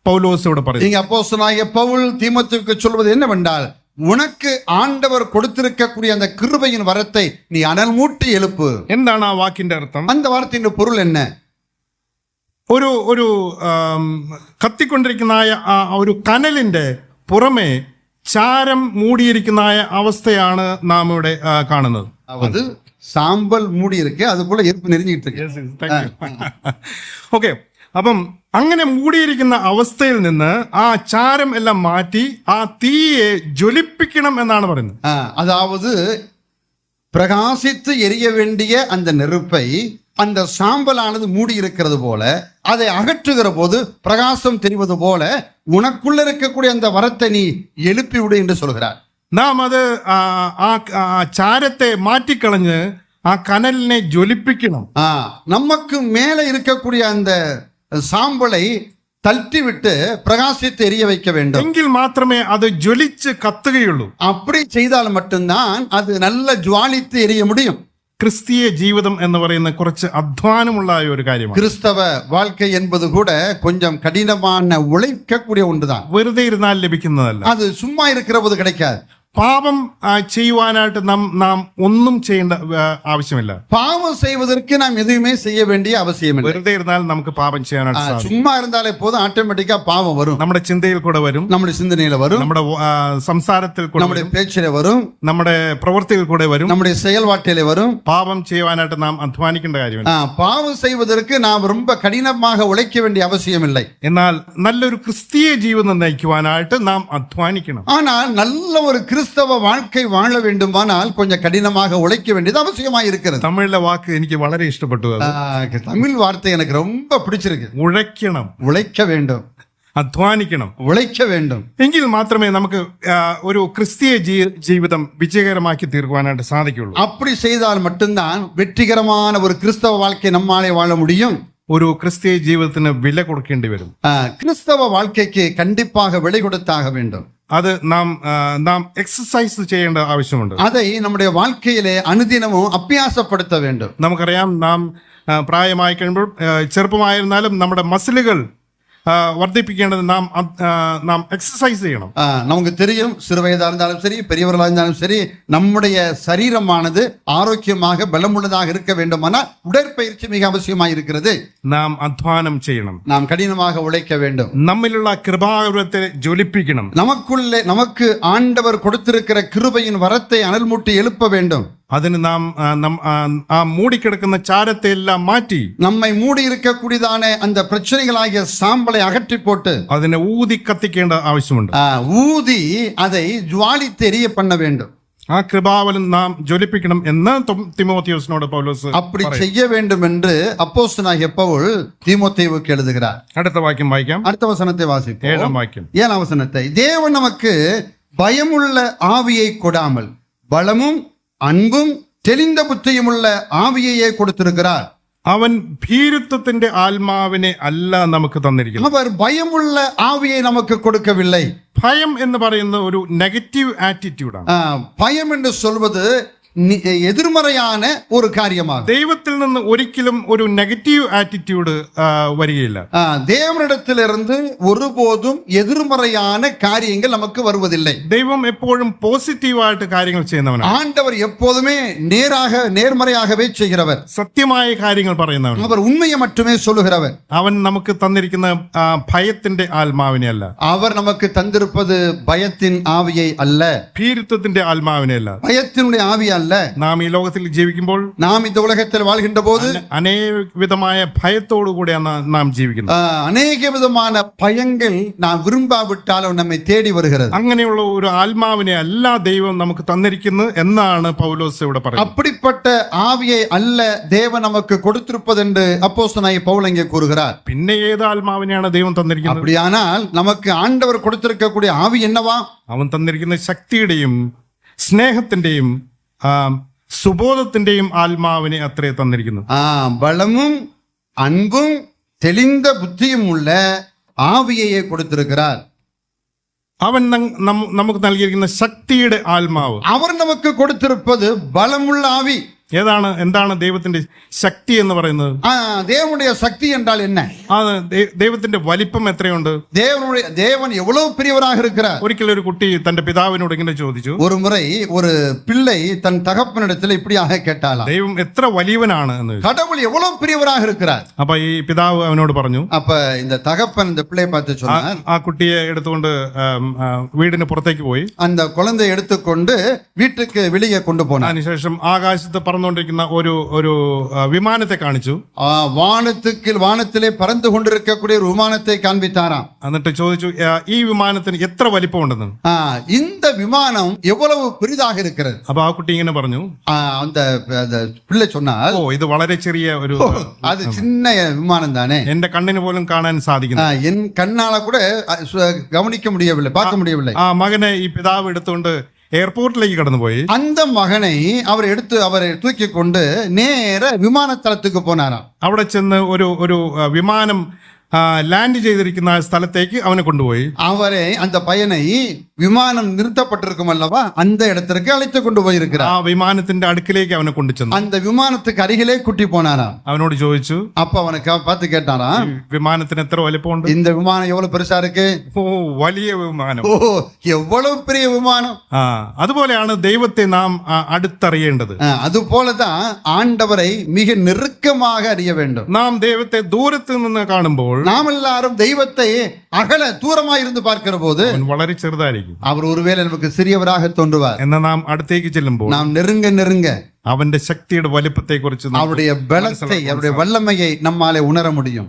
പൗലോസ് ഇവിടെ പറയുന്നത്. இங்க அப்போஸ்தலனாகிய பவுல் தீமோத்தேயுவுக்கு சொல்வது என்னவென்றால், உனக்கு ஆண்டவர் கொடுத்திருக்கக்கூடிய அந்த கிருபையின் வரத்தை நீ அனல் மூட்டி எழுப்பு. എന്താണ് ആ വാക്കിന്റെ അർത്ഥം? அந்த வார்த்தையின் பொருள் என்ன? ഒരു കത്തിക്കൊണ്ടിരിക്കുന്ന ഒരു കനലിന്റെ പുറമെ ചാരം മൂടിയിരിക്കുന്ന അവസ്ഥയാണ് നാം ഇവിടെ കാണുന്നത്. அதாவது சாம்பல் மூடி இருக்கு, அதுக்குள்ள எரிப்பு நெறிஞ்சிட்டு இருக்கு. ഓക്കെ, അപ്പം അങ്ങനെ മൂടിയിരിക്കുന്ന അവസ്ഥയിൽ നിന്ന് ആ ചാരം എല്ലാം മാറ്റി ആ തീയെ ജ്വലിപ്പിക്കണം എന്നാണ് പറയുന്നത്. அதாவது பிரகாசித்து எரிய வேண்டிய அந்த நெருப்பை அந்த சாம்பலானது மூடி இருக்கிறது போல அதை அகற்றுகிற போது பிரகாசம் தெரிவது போல உனக்குள்ள இருக்கக்கூடிய அந்த வரத்தை நீ எழுப்பி விடு என்று சொல்கிறார். നാം അത് ആ ചാരത്തെ മാറ്റിക്കളഞ്ഞ് ആ കനലിനെ ജ്വലിപ്പിക്കണം. நமக்கு மேலே இருக்கக்கூடிய அந்த சாம்பலை தள்ளி விட்டு பிரகாசித்து எரிய வைக்க வேண்டும். എങ്കിൽ മാത്രമേ അത് ജ്വലിച്ച് കത്തുകയുള്ളൂ. அப்படி செய்தால் மட்டும்தான் அது நல்ல ஜுவாலித்து எரிய முடியும். ക്രിസ്തീയ ജീവിതം എന്ന് പറയുന്ന കുറച്ച് അധ്വാനമുള്ള ഒരു കാര്യമാണ്. கிறிஸ்தவ வாழ்க்கை என்பது கூட கொஞ்சம் கடினமான உழைக்கக்கூடிய ஒன்றுதான். വെറുതെ ഇരുന്നാൽ ലഭിക്കുന്നതല്ല. அது சும்மா இருக்கிற போது கிடைக்காது. പാപം ചെയ്യുവാനായിട്ട് നാം ഒന്നും ചെയ്യേണ്ട ആവശ്യമില്ല. பாவம் செய்வதற்கு நாம் எதுவுமே செய்ய வேண்டிய அவசியம் இல்லை. വെറുതെ ഇരുന്നാൽ നമുക്ക് പാപം ചെയ്യാനായിട്ട് സാധിക്കും. சும்மா இருந்தாலே போதும், ஆட்டோமேட்டிக்கா பாவம் வரும். നമ്മുടെ ചിന്തയിൽ കൂടെ വരും, நம்முடைய சிந்தனையில வரும், നമ്മുടെ സംസാരത്തിൽ കൂടെ நம்முடைய பேச்சில வரும், നമ്മുടെ പ്രവൃത്തിയിൽ കൂടെ വരും, நம்முடைய செயல்பாட்டிலே வரும். പാപം ചെയ്യുവാനായിട്ട് നാം അധ്വാനിക്കേണ്ട കാര്യമില്ല. பாவம் செய்வதற்கு நாம் ரொம்ப கடினமாக உழைக்க வேண்டிய அவசியம் இல்லை. എന്നാൽ നല്ലൊരു ക്രിസ്തീയ ജീവിതം നയിക്കുവാനായിട്ട് നാം അധ്വാനിക്കണം. ஆனால் நல்ல ஒரு கிறிஸ்தவ வாழ்க்கை வாழ வேண்டுமானால் கொஞ்சம் கடினமாக உழைக்க வேண்டியது அவசியமாக இருக்கிறது. തമിഴിലെ വാക്ക് എനിക്ക് വളരെ ഇഷ്ടപ്പെട്ടു. தமிழ் வார்த்தை எனக்கு ரொம்ப பிடிச்சிருக்கு. ഉழைക്കണം, உழைக்க வேண்டும், അധ്വാനിക്കണം, உழைக்க வேண்டும். എങ്കിൽ മാത്രമേ നമുക്ക് ഒരു ക്രിസ്തീയ ജീവിതം വിജയകരമാക്കി തീർക്കുവാനായിട്ട് സാധിക്കുള്ളൂ. அப்படி செய்தால் மட்டும்தான் வெற்றிகரமான ஒரு கிறிஸ்தவ வாழ்க்கை நம்மாலே வாழ முடியும். ഒരു ക്രിസ്തീയ ജീവിതത്തിന് വില കൊടുക്കേണ്ടി വരും. கிறிஸ்தவ வாழ்க்கைக்கு கண்டிப்பாக விலை கொடுத்தாக வேண்டும். അത് നാം എക്സസൈസ് ചെയ്യേണ്ട ആവശ്യമുണ്ട്. அதை நம்முடைய வாழ்க்கையிலே അനുദിനവും അഭ്യാസപ്പെടുത്ത வேண்டும். നമുക്കറിയാം, നാം പ്രായമായി കഴിയുമ്പോൾ ചെറുപ്പമായിരുന്നാലും നമ്മുടെ മസിലുകൾ വർദ്ധിപ്പിക്കേണ്ടത് നാം എക്സസൈസ് ചെയ്യണം. நமக்கு தெரியும், சிறு வயதாக இருந்தாலும் சரி, பெரியவர்களாக இருந்தாலும் சரி, நம்முடைய சரீரமானது ஆரோக்கியமாக பலமுள்ளதாக இருக்க வேண்டுமானால் உடற்பயிற்சி மிக அவசியமாக இருக்கிறது. നാം അധ്വാനം ചെയ്യണം, நாம் கடினமாக உழைக்க வேண்டும். நம்மிലുള്ള കൃപാവരത്തെ ജ്വലിപ്പിക്കണം. நமக்கு ஆண்டவர் கொடுத்திருக்கிற கிருபையின் வரத்தை அனல் மூட்டி எழுப்ப வேண்டும். അതിന് നാം ആ മൂടിക്കിടക്കുന്ന ചാരത്തെ എല്ലാം മാറ്റി நம்மை மூடி இருக்கக்கூடியதான அந்த பிரச்சனைகளாகிய சாம்பலை அகற்றி போட்டு അതിനെ ഊതി കത്തിക്കേണ്ട ആവശ്യമുണ്ട്. ஊதி அதை ஜுவாலித்து எரிய பண்ண வேண்டும். ആ കൃപാവലം നാം ജ്വലിപ്പിക്കണം എന്ന് തിമോത്തിയോസിനോട് പൗലോസ് அப்படி செய்ய வேண்டும் என்று அப்போஸ்தலனாகிய பவுல் தீமோத்தேயுவுக்கு எழுதுகிறார். അടുത്ത വാക്യം വായിക്കാം. அடுத்த வசனத்தை வாசிப்போம். 7ஆம் വാക്യം. 7ஆம் வசனத்தை, தேவன் நமக்கு பயமுள்ள ஆவியை கொடாமல் பலமும் அன்பும் தெளிந்த புத்தியும் உள்ள ஆவியையே கொடுத்திருக்கிறார். അവൻ ഭീരുത്വത്തിന്റെ ആത്മാവിനെ അല്ല നമുക്ക് തന്നിരിക്കുന്നത്. அவர் பயமுள்ள ஆவியை நமக்கு கொடுக்கவில்லை. ഭയം എന്ന് പറയുന്ന ഒരു നെഗറ്റീവ് ആറ്റിറ്റ്യൂഡാണ്. பயம் என்று சொல்வது எதிர்மறையான ஒரு காரியமாகும். ദൈവത്തിൽ നിന്ന് ഒരിക്കലും ഒരു നെഗറ്റീവ് ആറ്റിറ്റ്യൂഡ് വരികയില്ല. தேவனிடத்திலிருந்து ஒருபோதும் எதிர்மறையான காரியங்கள் நமக்கு வருவதில்லை. ദൈവം എപ്പോഴും പോസിറ്റീവായിട്ട് കാര്യങ്ങൾ ചെയ്യുന്നവനാണ്. ஆண்டவர் எப்போதுமே நேர்மறையாகவே செய்கிறவர். സത്യമായ കാര്യങ്ങൾ പറയുന്നവൻ. அவர் உண்மையை மட்டுமே சொல்லுகிறவர். അവൻ നമുക്ക് തന്നിരിക്കുന്ന ഭയത്തിന്റെ ആത്മാവിനെ അല്ല, அவர் நமக்கு தந்திருப்பது பயத்தின் ஆவியை அல்ல, ഭീരുത്വത്തിന്റെ ആത്മാവിനെ അല്ല. பயத்தினுடைய ஆவி அல்ல. നാം ഈ ലോകത്തിൽ ജീവിക്കുമ്പോൾ நாம் இந்த உலகத்தில் வாழ்கின்ற போது അനേക വിധമായ ഭയത്തോടു കൂടിയാണ് നാം ജീവിക്കുന്നത്. அநேக விதமான பயங்கள் நாம் விரும்பாவிட்டாலும் நம்மை தேடி வருகிறது. അങ്ങനെയുള്ള ഒരു ആത്മാവിനെ അല്ല ദൈവം നമുക്ക് തന്നിരിക്കുന്നു എന്നാണ് പൗലോസ് ഇവിടെ പറയുന്നത്. அப்படிப்பட்ட ஆவியை அல்ல தேவன் நமக்கு கொடுத்திருப்பது என்று அப்போஸ்தலனாகிய பவுல் இங்கே கூறுகிறார். പിന്നെ ഏത് ആത്മാവിനെയാണ് ദൈവം തന്നിരിക്കുന്നത്? அப்படியானால் நமக்கு ஆண்டவர் கொடுத்திருக்கக்கூடிய ஆவி என்னவா? അവൻ തന്നിരിക്കുന്ന ശക്തിയുടെയും സ്നേഹത്തിന്റെയും സുബോധത്തിന്റെയും ആത്മാവിനെ അത്രേ തന്നിരിക്കുന്നു. பலமும் அன்பும் தெளிந்த புத்தியும் உள்ள ஆவியையே கொடுத்திருக்கிறார். അവൻ നമുക്ക് നൽകിയിരിക്കുന്ന ശക്തിയുടെ ആത്മാവ്. அவர் நமக்கு கொடுத்திருப்பது பலமுள்ள ஆவி. എന്താണ് ദൈവത്തിന്റെ ശക്തി എന്ന് പറയുന്നത്? தேவனுடைய சக்தி என்றால் என்ன? ദൈവത്തിന്റെ വലിപ്പം എത്രയുണ്ട്? தேவன் எவ்வளவு பெரியவராக இருக்கிறார். ഒരിക്കലും ഒരു കുട്ടി തന്റെ പിതാവിനോട് ഇങ്ങനെ ചോദിച്ചു. ஒரு முறை ஒரு பிள்ளை தன் தகப்பனிடத்தில் இப்படியாக கேட்டாலாம், ദൈവം എത്ര വലിയവനാണ് എന്ന്. கடவுள் எவ்வளவு பெரியவராக இருக்கிறார். അപ്പൊ ഈ പിതാവ് അവനോട് പറഞ്ഞു. அப்ப இந்த தகப்பன் இந்த பிள்ளையை பார்த்து சொன்னார், ആ കുട്ടിയെ എടുത്തുകൊണ്ട് വീടിന് പുറത്തേക്ക് പോയി அந்த குழந்தையை எடுத்துக்கொண்டு வீட்டுக்கு வெளியே கொண்டு போனார். അതിനുശേഷം ആകാശത്ത് പറന്നുകൊണ്ടിരിക്കുന്ന ഒരു വിമാനത്തെ കാണിച്ചു. வானத்திலே பறந்து கொண்டிருக்கக்கூடிய ஒரு விமானத்தை காண்பித்தாராம். എന്നിട്ട് ചോദിച്ചു, ഈ വിമാനത്തിന് എത്ര വലിപ്പമുണ്ടെന്ന്. இந்த விமானம் எவ்வளவு பெரிதாக இருக்கிறது. അപ്പൊ ആ കുട്ടി ഇങ്ങനെ പറഞ്ഞു. அந்த பிள்ளை சொன்னால், ഓ ഇത് വളരെ ചെറിയ ഒരു அது சின்ன விமானம் தானே, എന്റെ കണ്ണിന് പോലും കാണാൻ സാധിക്കുന്നു, என் கண்ணால கூட கவனிக்க முடியவில்லை, பார்க்க முடியவில்லை. ആ മകനെ ഈ പിതാവ് എടുത്തുകൊണ്ട് എയർപോർട്ടിലേക്ക് കടന്നുപോയി. அந்த மகனை அவரை தூக்கி கொண்டு நேர விமானத்தளத்துக்கு போனாராம். അവിടെ ചെന്ന് ഒരു വിമാനം ലാൻഡ് ചെയ്തിരിക്കുന്ന സ്ഥലത്തേക്ക് അവനെ കൊണ്ടുപോയി. அவரை அந்த பையனை விமானம் நிறுத்தப்பட்டிருக்கும் அல்லவா, அந்த இடத்திற்கு அழைத்து கொண்டு போயிருக்கிறார். ആ വിമാനത്തിന്റെ അടുക്കിലേക്ക് അവനെ കൊണ്ടുചെന്നു. அந்த விமானத்துக்கு அருகிலே கூட்டி போனாராம். അവനോട് ചോദിച്ചു, அப்ப அவனை பார்த்து கேட்டாராம், വിമാനത്തിന് എത്ര വലിപ്പമുണ്ട്? இந்த விமானம் எவ்வளவு பெருசா இருக்கு? ഓ വലിയ വിമാനം. ஓ எவ்வளவு பெரிய விமானம். അതുപോലെയാണ് ദൈവത്തെ നാം അടുത്തറിയേണ്ടത്. அது போலதான் ஆண்டவரை மிக நெருக்கமாக அறிய வேண்டும். നാം ദൈവത്തെ ദൂരത്ത് നിന്ന് കാണുമ്പോൾ நாம் எல்லாரும் தெய்வத்தை அகல தூரமாய் இருந்து பார்க்கிற போது വളരെ ചെറുതായിരിക്കും. அவர் ஒருவேளை நமக்கு சிறியவராக தோன்றுவார். എന്നാൽ നാം അടുത്തേക്ക് ചെല്ലുമ്പോൾ நாம் நெருங்க അവന്റെ ശക്തിയുടെ വലിപ്പത്തെ കുറിച്ച്, அவருடைய பலத்தை, அவருடைய வல்லமையை நம்மாலே உணர முடியும்.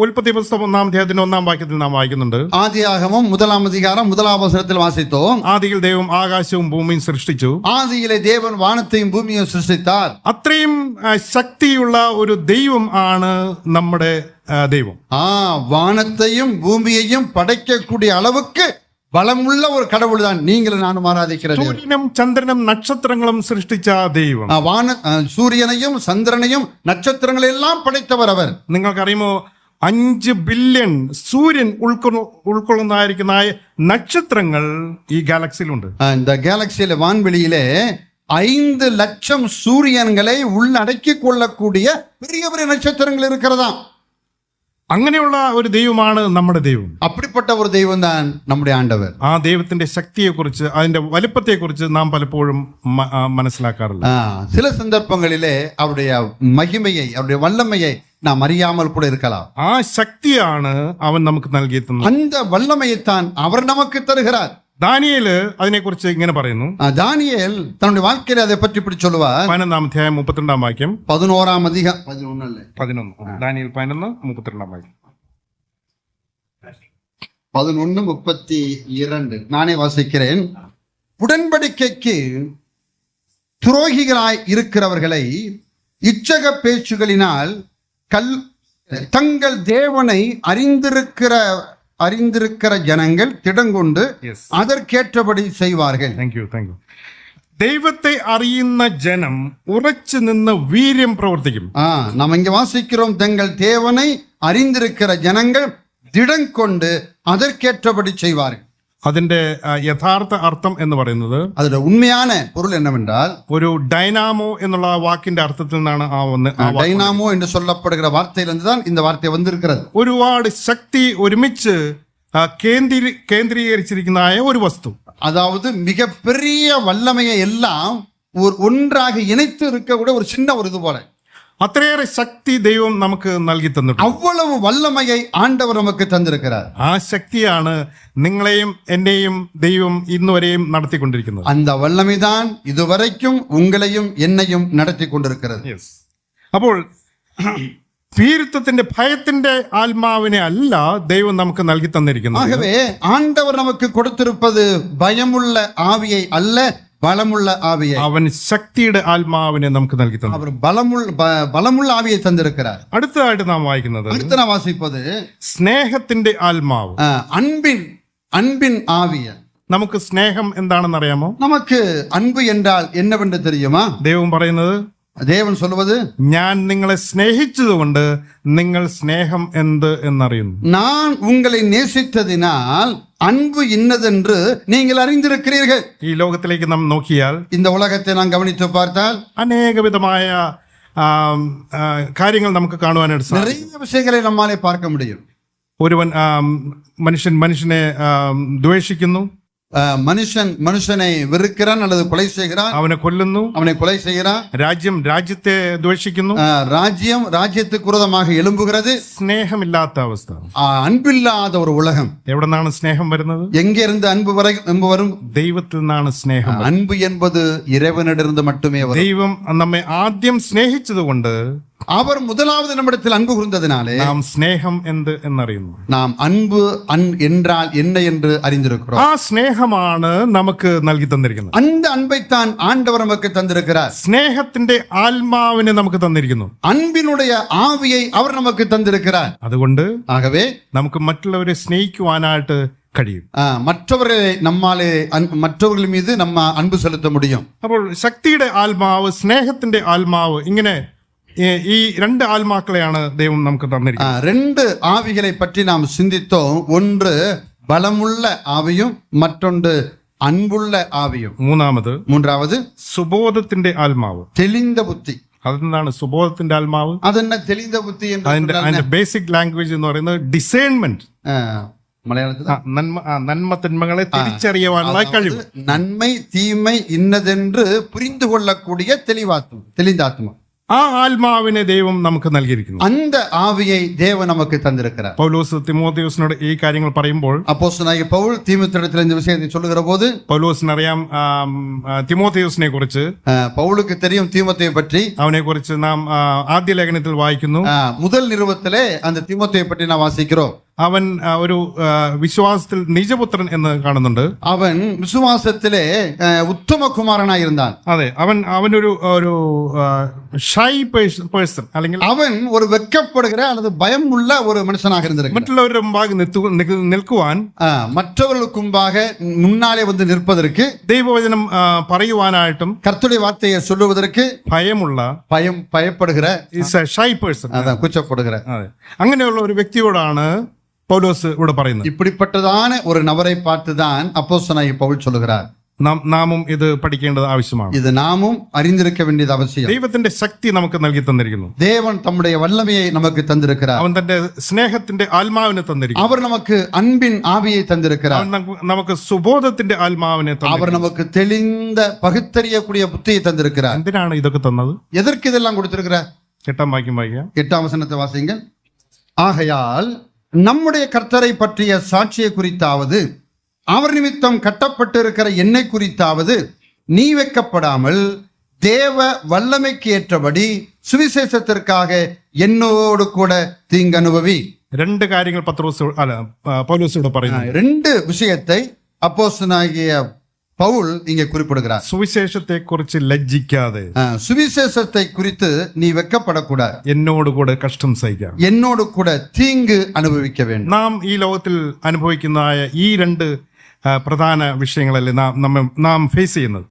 ഉൽപ്പത്തി പുസ്തകം 1-ാം അധ്യായത്തിന്റെ 1-ാം വാക്യത്തിൽ നാം വായിക്കുന്നുണ്ട്. ஆதியாகமம் 1-ாம் அதிகாரம் 1-ாம் வசனத்தில் வாசித்தோம். ആദിയിൽ ദൈവം ആകാശവും ഭൂമിയും സൃഷ്ടിച്ചു. ஆதியிலே தேவன் வானத்தையும் பூமியையும் சிருஷ்டித்தார். അത്രയും ശക്തിയുള്ള ഒരു ദൈവം ആണ് നമ്മുടെ ദൈവം. வானத்தையும் பூமியையும் படைக்கக்கூடிய அளவுக்கு பலமுள்ள ஒரு கடவுள் தான் நீங்களும் நானும் ஆராதிக்கிறது. സൂര്യനും ചന്ദ്രനും നക്ഷത്രങ്ങളും സൃഷ്ടിച്ച ദൈവം, சூரியனையும் சந்திரனையும் நட்சத்திரங்களை எல்லாம் படைத்தவர் அவர். നിങ്ങൾക്കറിയുമോ 5 ബില്യൺ സൂര്യൻ ഉൾക്കൊള്ളുന്നതായിരിക്കുന്ന നക്ഷത്രങ്ങൾ ഈ ഗാലക്സിയിലുണ്ട്. இந்த கேலக்சியில வான்வெளியிலே 5 லட்சம் சூரியன்களை உள்ளடக்கி கொள்ளக்கூடிய பெரிய பெரிய நட்சத்திரங்கள் இருக்கிறதா. അങ്ങനെയുള്ള ഒരു ദൈവമാണ് നമ്മുടെ ദൈവം. அப்படிப்பட்ட ஒரு தெய்வம் தான் நம்முடைய ஆண்டவர். ആ ദൈവത്തിന്റെ ശക്തിയെക്കുറിച്ച്, അതിന്റെ വലിപ്പത്തെക്കുറിച്ച് നാം പലപ്പോഴും മനസ്സിലാക്കാറില്ല. சில சந்தர்ப்பங்களிலே அவருடைய மகிமையை, அவருடைய வல்லமையை நாம் அறியாமல் கூட இருக்கலாம். ആ ശക്തിയാണ് അവൻ നമുക്ക് നൽകിയെത്തുന്നത്. அந்த வல்லமையைத்தான் அவர் நமக்கு தருகிறார். ദാനിയേൽ അതിനെക്കുറിച്ച് ഇങ്ങനെ പറയുന്നു. தானியேல் தன்னுடைய வாழ்க்கையில அதை பற்றி இப்படி சொல்லுவார். 11-ാം അധ്യായം 32-ാം വാക്യം. 11-ാം அதிகாரம் 11 ദാനിയേൽ 11:32 വാക്യം. 11:32 நானே வாசிக்கிறேன். உடன்படிக்கைக்கு துரோகிகளாய் இருக்கிறவர்களை இச்சக பேச்சுகளினால் தங்கள் தேவனை அறிந்திருக்கிற ஜனங்கள் திடங்கொண்டு அதற்கேற்றபடி செய்வார்கள். Thank you. ദൈവത്തെ അറിയുന്ന ജനം ഉറച്ചു നിന്ന് വീര്യം പ്രവർത്തിക്കും. நாம் இங்க வாசிக்கிறோம், தங்கள் தேவனை அறிந்திருக்கிற ஜனங்கள் திடம் கொண்டு அதற்கேற்றபடி செய்வார்கள். അതിന്റെ യഥാർത്ഥ അർത്ഥം എന്ന് പറയുന്നത് அதோட உண்மையான பொருள் என்னவென்றால் ഒരു ഡൈനാമോ എന്നുള്ള വാക്കിന്റെ അർത്ഥത്തിൽ നിന്നാണ് ആ വാക്ക്. டைனாமோ என்று சொல்லப்படுகிற வார்த்தையிலிருந்து தான் இந்த வார்த்தை வந்திருக்கிறது. ഒരുപാട് ശക്തി ഒരുമിച്ച് കേന്ദ്രീകരിച്ചിരിക്കുന്നതായ ഒരു വസ്തു. அதாவது மிகப்பெரிய வல்லமையை எல்லாம் ஒன்றாக இணைத்து இருக்கக்கூடிய ஒரு சின்ன ஒரு இது போல. അത്രയേറെ ശക്തി ദൈവം നമുക്ക് നൽകി തന്നിട്ടുണ്ട്. அவ்வளவு வல்லமையை ஆண்டவர் நமக்கு தந்திருக்கிறார். ആ ശക്തിയാണ് നിങ്ങളെയും എന്നെയും ദൈവം ഇന്നുവരെയും നടത്തിക്കൊണ്ടിരിക്കുന്നത്. அந்த வல்லமை தான் இதுவரைக்கும் உங்களையும் என்னையும் நடத்தி கொண்டிருக்கிறது. അപ്പോൾ ഭീരുത്വത്തിന്റെ ഭയത്തിന്റെ ആത്മാവിനെ അല്ല ദൈവം നമുക്ക് നൽകി തന്നിരിക്കുന്നത്. ஆகவே ஆண்டவர் நமக்கு கொடுத்திருப்பது பயமுள்ள ஆவியை அல்ல, பலமுள்ள ஆவியை. അവൻ ശക്തിയുടെ ആത്മാവിനെ നമുക്ക് നൽകി തന്നു. அவர் பலமுள்ள ஆவியை தந்திருக்கிறார். അടുത്തതായിട്ട് നാം വായിക്കുന്നത്, அடுத்து நான் வாசிப்பது സ്നേഹത്തിന്റെ ആത്മാവ്. அன்பின் ஆவிய. നമുക്ക് സ്നേഹം എന്താണെന്ന് അറിയാമോ? நமக்கு அன்பு என்றால் என்னவென்று தெரியுமா? ദൈവം പറയുന്നത്, தேவன் சொல்வது, ഞാൻ നിങ്ങളെ സ്നേഹിച്ചതുകൊണ്ട് നിങ്ങൾ സ്നേഹം എന്ത് എന്നറിയുന്നു. நான் உங்களை நேசித்ததினால் அன்பு இன்னதென்று நீங்கள் அறிந்திருக்கிறீர்கள். ഈ ലോകത്തിലേക്ക് നാം നോക്കിയാൽ, இந்த உலகத்தை நான் கவனித்து பார்த்தால் അനേകവിധമായ കാര്യങ്ങൾ നമുക്ക് കാണുവാനായിട്ട് സാധിക്കും. நிறைய விஷயங்களை நம்மாலே பார்க்க முடியும். ഒരുവൻ മനുഷ്യനെ ദ്വേഷിക്കുന്നു, மனுஷனை வெறுக்கிறான் அல்லது கொலை செய்கிறான், അവനെ കൊല്ലുന്നു, அவனை கொலை செய்கிறான். രാജ്യത്തെ ദ്വേഷിക്കുന്നു, ராஜ்யத்துக்கு விரோதமாக எழும்புகிறது. സ്നേഹമില്ലാത്ത അവസ്ഥ, அன்பில்லாத ஒரு உலகம். എവിടെ നിന്നാണ് സ്നേഹം വരുന്നത്? எங்கே இருந்து அன்பு வரும்? ദൈവത്തിൽ നിന്നാണ് സ്നേഹം. அன்பு என்பது இறைவனிடமிருந்து மட்டுமே வரும். ദൈവം നമ്മെ ആദ്യം സ്നേഹിച്ചതുകൊണ്ട്, அவர் முதலாவது நம்மிடத்தில் அன்பு கூர்ந்ததினாலே നാം സ്നേഹം എന്ത് എന്നറിയുന്നു. நாம் அன்பு என்றால் என்ன என்று அறிந்திருக்கிறோம். ആ സ്നേഹമാണ് നമുക്ക് നൽകി തന്നിരിക്കുന്നത്. அந்த அன்பைத்தான் ஆண்டவர் நமக்கு தந்திருக்கிறார். സ്നേഹത്തിന്റെ ആത്മാവിനെ നമുക്ക് തന്നിരിക്കുന്നു. அன்பினுடைய ஆவியை அவர் நமக்கு தந்திருக்கிறார். അതുകൊണ്ട് ஆகவே നമുക്ക് മറ്റുള്ളവരെ സ്നേഹിക്കുവാനായിട്ട് കഴിയും. மற்றவர்கள் மீது நம்ம அன்பு செலுத்த முடியும். അപ്പോൾ ശക്തിയുടെ ആത്മാവ്, സ്നേഹത്തിന്റെ ആത്മാവ്, ഇങ്ങനെ ഈ രണ്ട് ആത്മാക്കളെയാണ് ദൈവം നമുക്ക് തന്നിരിക്കുന്നത്. ரெண்டு ஆவிகளை பற்றி நாம் சிந்தித்தோம். ஒன்று பலமுள்ள ஆவியும், மற்றொன்று அன்புள்ள ആവിയും. മൂന്നാമത് സുബോധത്തിന്റെ ആത്മാവ്, തെളിந்த புத்தி. അതെന്താണ് സുബോധത്തിന്റെ ആത്മാവ്? അതെന്നെ തെളിந்த புத்தி என்று അതിന്റെ ബേസിക് ലാംഗ്വേജ് എന്ന് പറയുന്നത് ഡിസൈൻമെന്റ്. മലയാളത്തിൽ നന്മ തിന്മകളെ തിരിച്ചറിയുവാനുള്ള കഴിവ്. നന്മ തീമൈ ഇന്നതെன்று புரிந்து கொள்ளக்கூடிய தெளிந்தாத்மா. ആ ആത്മാവിനെ ദൈവം നമുക്ക് നൽകിയിരിക്കുന്നു. அந்த ஆவியை தேவன் நமக்கு தந்திருக்கிறார். പൗലോസ് തിമോഥെയോസിനോട് ഈ കാര്യങ്ങൾ പറയുമ്പോൾ, அப்போஸ்தலனாகிய பவுல் தீமோத்தேயுவிடத்தில் இந்த விஷயத்தை சொல்லுகிற போது, പൗലോസിനറിയാം തിമോഥെയോസിനെ കുറിച്ച്. பவுலுக்கு தெரியும் தீமோத்தேயை பற்றி. അവനെ കുറിച്ച് നാം ആദ്യ ലേഖനത്തിൽ വായിക്കുന്നു. முதல் நிருபத்திலே அந்த தீமோத்தேயை பற்றி நாம் வாசிக்கிறோம். അവൻ ഒരു വിശ്വാസത്തിൽ നിജപുത്രൻ എന്ന് കാണുന്നുണ്ട്. അവൻ വിശ്വാസത്തിലെ ഉത്തമകുമാരനായിരുന്നാൻ. അതെ, അവനൊരു ഷൈ പേഴ്സൺ, അല്ലെങ്കിൽ അവൻ ഒരു വെക്കപ്പെടുகிற அல்லது பயமுள்ள ஒரு மனுஷனாக இருந்திருக்கிறான். മറ്റുള്ളവരുടെ മുമ്പാകെ നിൽക്കുവാൻ, மற்றவர்களுக்கு முன்பாக முன்னாலே வந்து நிற்பதற்கு, ദൈവവചനം പറയുവാനായിട്ടും கர்த்தருடைய வார்த்தையை சொல்லுவதற்கு பயப்படுகிற ഷൈ പേഴ്സൺ, அதான் கூச்சப்படுகிற. അതെ, അങ്ങനെയുള്ള ഒരു വ്യക്തിയോടാണ് പൗലോസ് ഇവിടെ പറയുന്നത്. இப்படிப்பட்டதான ஒரு நபரை பார்த்துதான் அப்போஸ்தலனாகிய பவுல் சொல்லுகிறார். നാമും ഇത് പഠിക്കേണ്ടത് ആവശ്യമാണ്. ഇത് നാമും അറിഞ്ഞിരിക്ക വേണ്ടിയത് ആവശ്യം. ദൈവത്തിന്റെ ശക്തി നമുക്ക് നൽകി തന്നിരിക്കുന്നു. ദേവൻ തമ്മുடைய വല്ലമയെ നമുക്ക് തന്നിരിக்கிறார். അവൻ തന്റെ സ്നേഹത്തിന്റെ ആത്മാവിനെ തന്നിരിക്കുന്നു. അവർ നമുക്ക് അൻപിൻ ആവിയെ തന്നിരിக்கிறார். നമുക്ക് സുബോധത്തിന്റെ ആത്മാവിനെ തന്നിരിക്കുന്നു. അവർ നമുക്ക് തെളിந்த பகுத்தறியக்கூடிய புத்தியை தந்திருக்கிறார். എന്തിനാണ് ഇതൊക്കെ തന്നത്? எதற்கு இதெல்லாம் கொடுத்திருக்கிறார்? 8ஆம் வாக்கியம் வாசிക്കാം. 8ஆம் வசனத்தை வாசிங்கள். ஆகையால் நம்முடைய கர்த்தரை பற்றிய சாட்சியை குறித்தாவது, அவர் நிமித்தம் கட்டப்பட்டிருக்கிற என்னை குறித்தாவது, நீ வைக்கப்படாமல் தேவ வல்லமைக்கு ஏற்றபடி சுவிசேஷத்திற்காக என்னோடு கூட தீங்கு அனுபவி. രണ്ട് കാര്യങ്ങൾ പൗലോസോട് പറയുന്നു. ரெண்டு விஷயத்தை அப்போஸ்தலனாகிய பவுல் இங்கே குறிப்பிடுகிறார். സുവിശേഷത്തെ കുറിച്ച് ലജ്ജിക്കാതെ, சுவிசேஷத்தை குறித்து நீ வெக்கப்படக்கூடாது, എന്നോട് കൂടെ കഷ്ടം സഹിക്കാം, என்னோடு கூட தீங்கு அனுபவிக்க வேண்டும். നാം ഈ ലോകത്തിൽ അനുഭവിക്കുന്നതായ ഈ രണ്ട് பிரதான விஷயங்களല്ലേ நாம் ஃபேஸ் ചെയ്യുന്നത്.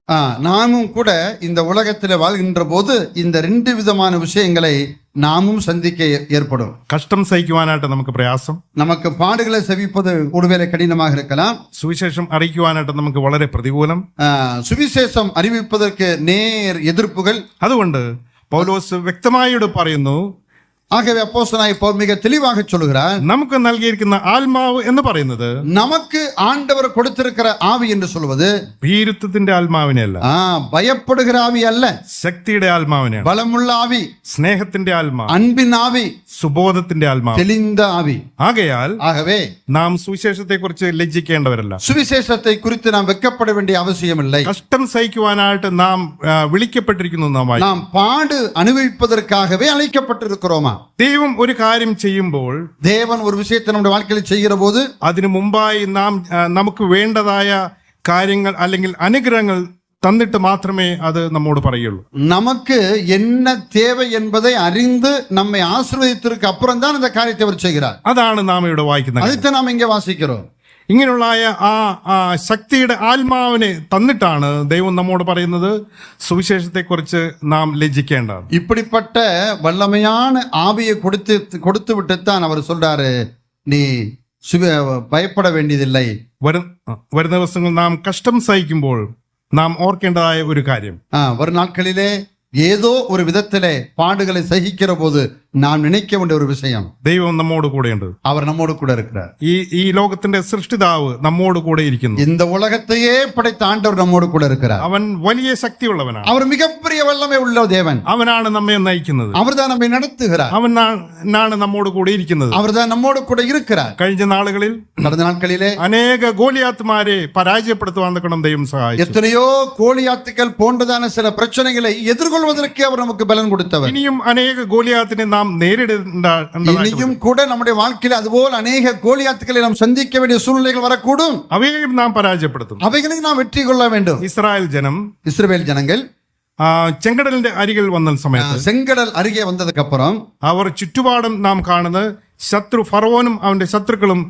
நாமும் கூட இந்த உலகத்தில் வாழ்கின்ற போது இந்த 2 விதமான விஷயங்களை நாமும் சந்திக்க ஏற்படும். കഷ്ടം സഹിക്കുവാനായിട്ട് നമുക്ക് പ്രയാസം, நமக்கு பாடுகளை செவிப்பது ஒருவேளை கடினமாக இருக்கலாம். സുവിശേഷം അറിയിക്കുവാനായിട്ട് നമുക്ക് വളരെ പ്രതികൂലം. சுவிசேஷம் அறிவிப்பதற்கு நேர் எதிர்ப்புகள். അതുകൊണ്ട് പൗലോസ് വ്യക്തമായിട്ട് പറയുന്നു, ஆகவே அப்போஸ்தலனாகிய பவுல் மிக தெளிவாக சொல்கிறார், നമുക്ക് നൽകിയിരിക്കുന്ന ആത്മാവ് എന്ന് പറയുന്നത് நமக்கு ஆண்டவர் கொடுத்திருக்கிற ஆவி என்று சொல்வது ഭീരുത്വത്തിന്റെ ആത്മാവിനെയല്ല, பயப்படுகிற ஆவி அல்ல, ശക്തിയുടെ ആത്മാവിനെയാണ്. பலமுள்ள ஆவி, സ്നേഹത്തിന്റെ ആത്മാവ്, அன்பின் ஆவி, സുബോധത്തിന്റെ ആത്മാവ്, தெளிந்த ஆவி. ஆகவே നാം സുവിശേഷത്തെ കുറിച്ച് ലജ്ജിക്കേണ്ടവരല്ല. சுவிசேஷத்தை குறித்து நாம் வெட்கப்பட வேண்டிய அவசியம் இல்லை. കഷ്ടം സഹിക്കുവാനായിട്ട് നാം വിളിക്കപ്പെട്ടിരിക്കുന്നു. நாம் பாடு அனுபவிப்பதற்காகவே அழைக்கப்பட்டிருக்கிறோமா? ദൈവം ഒരു കാര്യം ചെയ്യുമ്പോൾ, தேவன் ஒரு விஷயத்தை நம்முடைய வாழ்க்கையில் செய்கிற போது അതിനു മുമ്പായി നമുക്ക് വേണ്ടതായ കാര്യങ്ങൾ അല്ലെങ്കിൽ അനുഗ്രഹങ്ങൾ തന്നിട്ട് മാത്രമേ അത് നമ്മോട് പറയുള്ളൂ. நமக்கு என்ன தேவை என்பதை அறிந்து நம்மை ஆசீர்வதித்ததற்கு அப்புறம் தான் இந்த காரியத்தை அவர் செய்கிறார். അതാണ് നാം ഇവിടെ വായിക്കുന്നത്. அதைத்தான் நாம் இங்கே வாசிக்கிறோம். ഇങ്ങനെയുള്ള ആ ശക്തിയുടെ ആത്മാവിനെ തന്നിട്ടാണ് ദൈവം നമ്മോട് പറയുന്നത് സുവിശേഷത്തെക്കുറിച്ച് നാം ലജ്ജിക്കേണ്ട. இப்படிப்பட்ட வல்லமையான ஆவியை கொடுத்து விட்டுத்தான் அவர் சொல்றாரு, நீ பயப்பட வேண்டியதில்லை. വരും ദിവസങ്ങൾ നാം കഷ്ടം സഹിക്കുമ്പോൾ നാം ഓർക്കേണ്ടതായ ഒരു കാര്യം, வரும் நாட்களிலே ஏதோ ஒரு விதத்திலே பாடுகளை சகிக்கிற போது நாம் நினைக்க வேண்டிய ஒரு விஷயம், ദൈവം നമ്മോട് കൂടെയുണ്ട്. அவர் நம்மோடு கூட இருக்கிறார். ഈ ലോകത്തിന്റെ സൃഷ്ടിതാവ് നമ്മോട് കൂടെ ഇരിക്കുന്നു. இந்த உலகத்தையே படைத்த ஆண்டவர் நம்மோடு கூட இருக்கிறார். അവൻ വലിയ ശക്തിയുള്ളവനാണ്. அவர் மிகப்பெரிய வல்லமை உள்ள தேவன். അവനാണ് നമ്മെ നയിക്കുന്നത്. அவர்தான் நம்மை நடத்துகிறார். അവനാണ് നമ്മോട് കൂടെ ഇരിക്കുന്നത്. அவர்தான் நம்மோடு கூட இருக்கிறார். കഴിഞ്ഞ നാളുകളിൽ கடந்த நாட்களிலே അനേക ഗോലിയാത്തുമാരെ പരാജയപ്പെടുത്തുവാൻ തക്കണം ദൈവം സഹായിച്ചു. எத்தனையோ கோலியாத்துக்கள் போன்றதான சில பிரச்சனைகளை எதிர்கொள்வதற்கு அவர் நமக்கு பலன் கொடுத்தவர். ഇനിയും അനേക ഗോലിയാത്തിനെ നാം இனியும் கூட நம்முடைய வாழ்க்கையில் அதுபோல் அநேக கோலியாத்துக்களை நாம் சந்திக்க வேண்டிய சூழ்நிலைகள் வரக்கூடும். അവയെയും നാം പരാജയപ്പെടുത്തും. அவைகளை நாம் வெற்றி கொள்ள வேண்டும். இஸ்ரவேல் ஜனங்கள் ചെങ്കടലിന്റെ അരികിൽ വന്ന സമയത്ത്, செங்கடல் அருகே வந்ததுக்கு அப்புறம் അവർ ചുറ്റുപാടും നാം കാണുന്നത് ശത്രു ഫറവോനും അവന്റെ ശത്രുക്കളും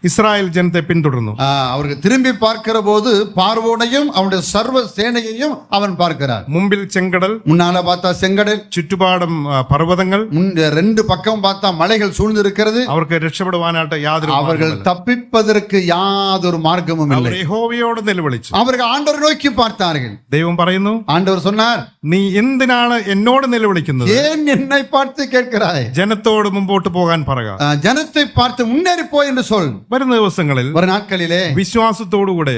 ഇസ്രായേൽ ജനത്തെ പിന്തുടർന്നു. அவருக்கு திரும்பி பார்க்கிற போது பார்வோனையும் அவனுடைய சர்வ சேனையையும் அவன் பார்க்கிறார். മുമ്പിൽ ചെങ്കടൽ, முன்னால பார்த்தா செங்கடல், ചുറ്റുപാടും പർവ്വതങ്ങൾ, 2 பக்கம் பார்த்தா மலைகள் சூழ்ந்து இருக்கிறது. അവർക്ക് രക്ഷപ്പെടുവാനായിട്ട് அவர்கள் தப்பிப்பதற்கு யாதொரு மார்க்கமும் இல்லை. യഹോവയോട് നിലവിളിച്ചു. அவர்கள் ஆண்டவரை நோக்கி பார்த்தார்கள். ദൈവം പറയുന്നു, ஆண்டவர் சொன்னார், നീ എന്തിനാണ് എന്നോട് നിലവിളിക്കുന്നത്? ஏன் என்னை பார்த்து கேட்கிறாய்? ജനത്തോട് മുമ്പോട്ട് പോകാൻ പറയുക. ஜனத்தை பார்த்து முன்னேறி போ என்று சொல். വരുന്ന ദിവസങ്ങളിൽ, வரும் நாட்களிலே വിശ്വാസത്തോടുകൂടെ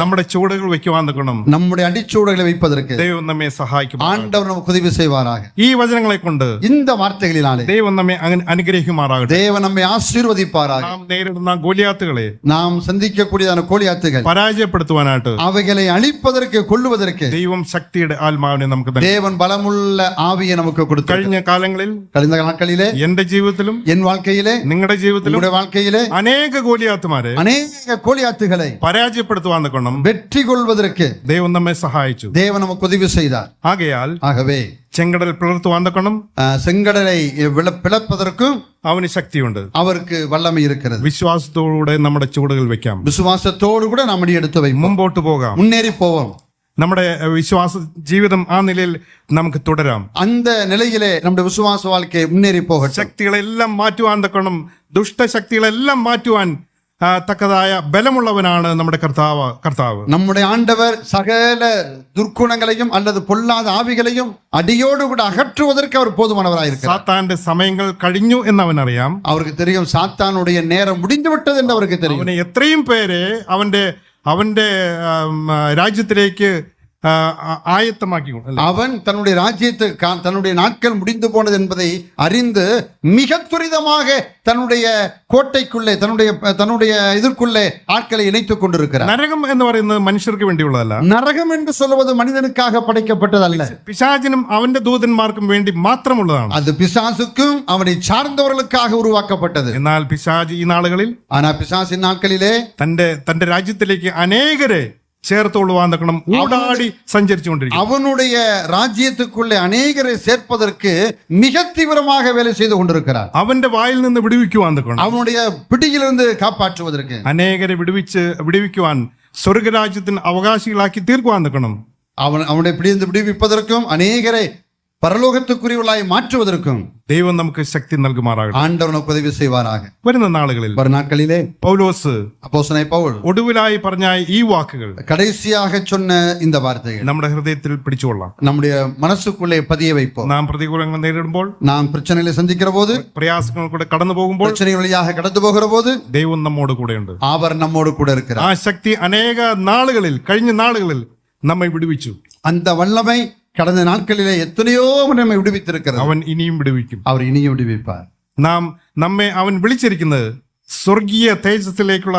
നമ്മുടെ ചുവടുകൾ വെക്കുവാൻ നിൽക്കണം. நம்முடைய அடிச்சூடுகளை வைப்பதற்கு ദൈവം നമ്മെ സഹായിക്കും. ஆண்டவர் நமக்கு உதவி செய்வாராக. ഈ വചനങ്ങളെ കൊണ്ട്, இந்த வார்த்தைகளினாலே ദൈവം നമ്മെ അനുഗ്രഹിക്കുമാറാകട്ടെ. தேவன் நம்மை ஆசீர்வதிப்பாராக. നാം നേരിടുന്ന ഗോലിയാത്തുകളെ, நாம் സന്ധിക്കக்கூடியதான கோலியாத்துகள், പരാജയപ്പെടുത്തുവാനായിട്ട്, அவைகளை அழிப்பதற்கு கொல்லுவதற்கு ദൈവം ശക്തിയുടെ ആത്മാവിനെ നമുക്ക് നൽകി. தேவன் பலமுள்ள ஆவியை நமக்கு கொடுத்தார். കഴിഞ്ഞ കാലങ്ങളിൽ, கடந்த நாட்களிலே, എന്റെ ജീവിതത്തിലും என் வாழ்க்கையிலே, നിങ്ങളുടെ ജീവിതത്തിലും, உங்களுடைய வாழ்க்கையிலே അനേക ഗോലിയാത്തുമാരെ, அநேக கோலியாத்துகளை പരാജയപ്പെടുത്തുവാൻ നിൽക്കണം. வெற்றி கொள்வதற்கு ദൈവം നമ്മെ സഹായിച്ചു. தேவன் நமக்கு உதவி செய்தார். ஆகவே ചെങ്കടൽ പിളർത്തുവാൻ നിൽക്കണം. செங்கடலை பிளப்பதற்கும் അവന് ശക്തിയുണ്ട്. அவருக்கு வல்லமை இருக்கிறது. വിശ്വാസത്തോടെ നമ്മുടെ ചുവടുകൾ വെക്കാം. விசுவாசத்தோடு கூட நாம் எடுத்து வைப்போம். മുമ്പോട്ട് പോകാം. முன்னேறி போவோம். നമ്മുടെ വിശ്വാസ ജീവിതം ആ നിലയിൽ നമുക്ക് തുടരാം. அந்த நிலையிலே நம்முடைய விசுவாச வாழ்க்கை முன்னேறி போகட்டும். ശക്തികളെല്ലാം മാറ്റുവാൻ തക്കണം. ദുഷ്ടശക്തികളെല്ലാം മാറ്റുവാൻ തക്കതായ ബലമുള്ളവനാണ് നമ്മുടെ കർത്താവ്. நம்முடைய ஆண்டவர் சகல துர்க்குணங்களையும் அல்லது பொல்லாத ஆவிகளையும் அடியோடு கூட அகற்றுவதற்கு அவர் போதுமானவராயிருக்கிறார். സാത്താന്റെ സമയങ്ങൾ കഴിഞ്ഞു എന്ന് അവനറിയാം. அவருக்கு தெரியும் சாத்தானுடைய நேரம் முடிந்து விட்டது என்று அவருக்கு தெரியும். അവനെ എത്രയും പേരെ അവന്റെ രാജ്യത്തിലേക്ക് ஆயத்தமாக்கி அவன் தன்னுடைய ராஜ்யத்தை தன்னுடைய நாட்கள் முடிந்து போனது என்பதை அறிந்து மிக துரிதமாக தன்னுடைய கோட்டைக்குள்ளே தன்னுடைய இதற்குள்ளே ஆட்களை இணைத்துக் கொண்டிருக்கிறார். നരകം എന്ന് പറയുന്നത് മനുഷ്യർക്ക് വേണ്ടിയുള്ളതല്ല. നരകം എന്ന് சொல்வது மனிதனுக்காக படைக்கப்பட்டதல்ல. പിശാചിനും അവന്റെ ദൂതന്മാർക്കും വേണ്ടി മാത്രമുള്ളതാണ്. அது பிசாசுக்கும் அவனை சார்ந்தவர்களுக்காக உருவாக்கப்பட்டது. എന്നാൽ പിശാച് ഈ നാളുകളിൽ, ஆனா பிசாசின் நாட்களிலே തന്റെ രാജ്യത്തിലേക്ക് അനേകരെ ചേർത്തോളുവാന്തക്കണം ഊടാടി സഞ്ചരിച്ചുകൊണ്ടിരിക്കും. அவனுடைய ராஜ்யத்துக்குள்ளே அநேகரை சேர்ப்பதற்கு மிக தீவிரமாக வேலை செய்து கொண்டிருக்கிறார். അവന്റെ വായിൽ നിന്ന് വിടുവിക്കുവാന്തക്കണം. அவனுடைய பிடியிலிருந்து காப்பாற்றுவதற்கு അനേകരെ വിടുവിക്കുവാൻ സ്വർഗരാജ്യത്തിന് അവകാശികളാക്കി തീർക്കുവാന്തക്കണം. அவனுடைய பிடியிலிருந்து விடுவிப்பதற்கும் அநேகரை பரலோகத்துக்குரியவர்களாய் மாற்றுவதற்கும் ദൈവം നമുക്ക് ശക്തി നൽകുമാറാകട്ടെ. ஆண்டவர் நமக்கு உதவி செய்வாராக. വരുന്ന നാളുകളിൽ வரும் நாட்களிலே പൗലോസ് அப்போஸ்தலனாகிய பவுல் ഒടുവിലായി പറഞ്ഞ ഈ വാക്കുകൾ கடைசியாக சொன்ன இந்த வார்த்தைகள் നമ്മുടെ ഹൃദയത്തിൽ പിടിച്ചുകൊള്ളാം. நம்முடைய மனசுக்குள்ளே பதிய வைப்போம். നാം പ്രതികൂലങ്ങൾ നേരിടുമ്പോൾ, நாம் பிரச்சனைகளை சந்திக்கிற போது, പ്രയാസങ്ങൾ കൂടെ കടന്നു പോകുമ്പോൾ பிரச்சனை வழியாக கடந்து போகிற போது ദൈവം നമ്മോട് കൂടെയുണ്ട്. அவர் நம்மோடு கூட இருக்கிறார். ആ ശക്തി അനേക നാളുകളിൽ, കഴിഞ്ഞ നാളുകളിൽ നമ്മെ വിടുവിച്ചു. அந்த வல்லமை கடந்த நாட்களிலே எத்தனையோ நம்மை விடுவித்திருக்கிறது. അവൻ ഇനിയും വിടുവിക്കും. அவர் இனியும் விடுவிப்பார். നമ്മെ അവൻ വിളിച്ചിരിക്കുന്നത് സ്വർഗീയ തേജസ്സിലേക്കുള്ള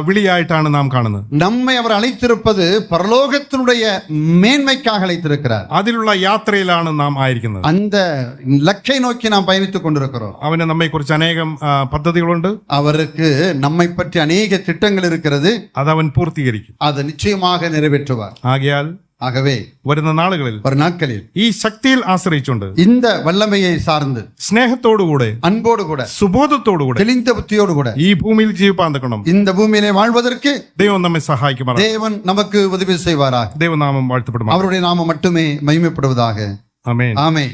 വിളിയായിട്ടാണ് നാം കാണുന്നത്. நம்மை அவர் அழைத்திருப்பது பரலோகத்தினுடைய மேன்மைக்காக அழைத்திருக்கிறார். അതിലുള്ള യാത്രയിലാണ് നാം ആയിരിക്കുന്നത്. அந்த லக்கை நோக்கி நாம் பயணித்துக் கொண்டிருக்கிறோம். അവന് നമ്മെ കുറിച്ച് അനേകം പദ്ധതികളുണ്ട്. அவருக்கு நம்மை பற்றி அநேக திட்டங்கள் இருக்கிறது. അത് അവൻ പൂർത്തീകരിക്കും. அதை நிச்சயமாக நிறைவேற்றுவார். ആകയാൽ ஆகவே വരുന്ന നാളുകളിൽ வரும் நாட்களில் ഈ ശക്തിയിൽ ആശ്രയിച്ചുകൊണ്ട് இந்த വல்லமையை சார்ந்து സ്നേഹത്തോടുകൂടെ, அன்போடு கூட, സുബോധത്തോടുകൂടെ தெளிந்த புத்தியோடு கூட ഈ ഭൂമിയിൽ ജീവിപ്പാൻ തക്കണം. இந்த பூமியிலே வாழ்வதற்கு ദൈവം നമ്മെ സഹായിക്കുമാറാകട്ടെ. தேவன் நமக்கு உதவி செய்வாராக. ദൈവനാമം വാഴ്ത്തപ്പെടുമാറാകട്ടെ. அவருடைய நாமம் மட்டுமே மகிமைப்படுவதாக. ആമേൻ. ஆமென்.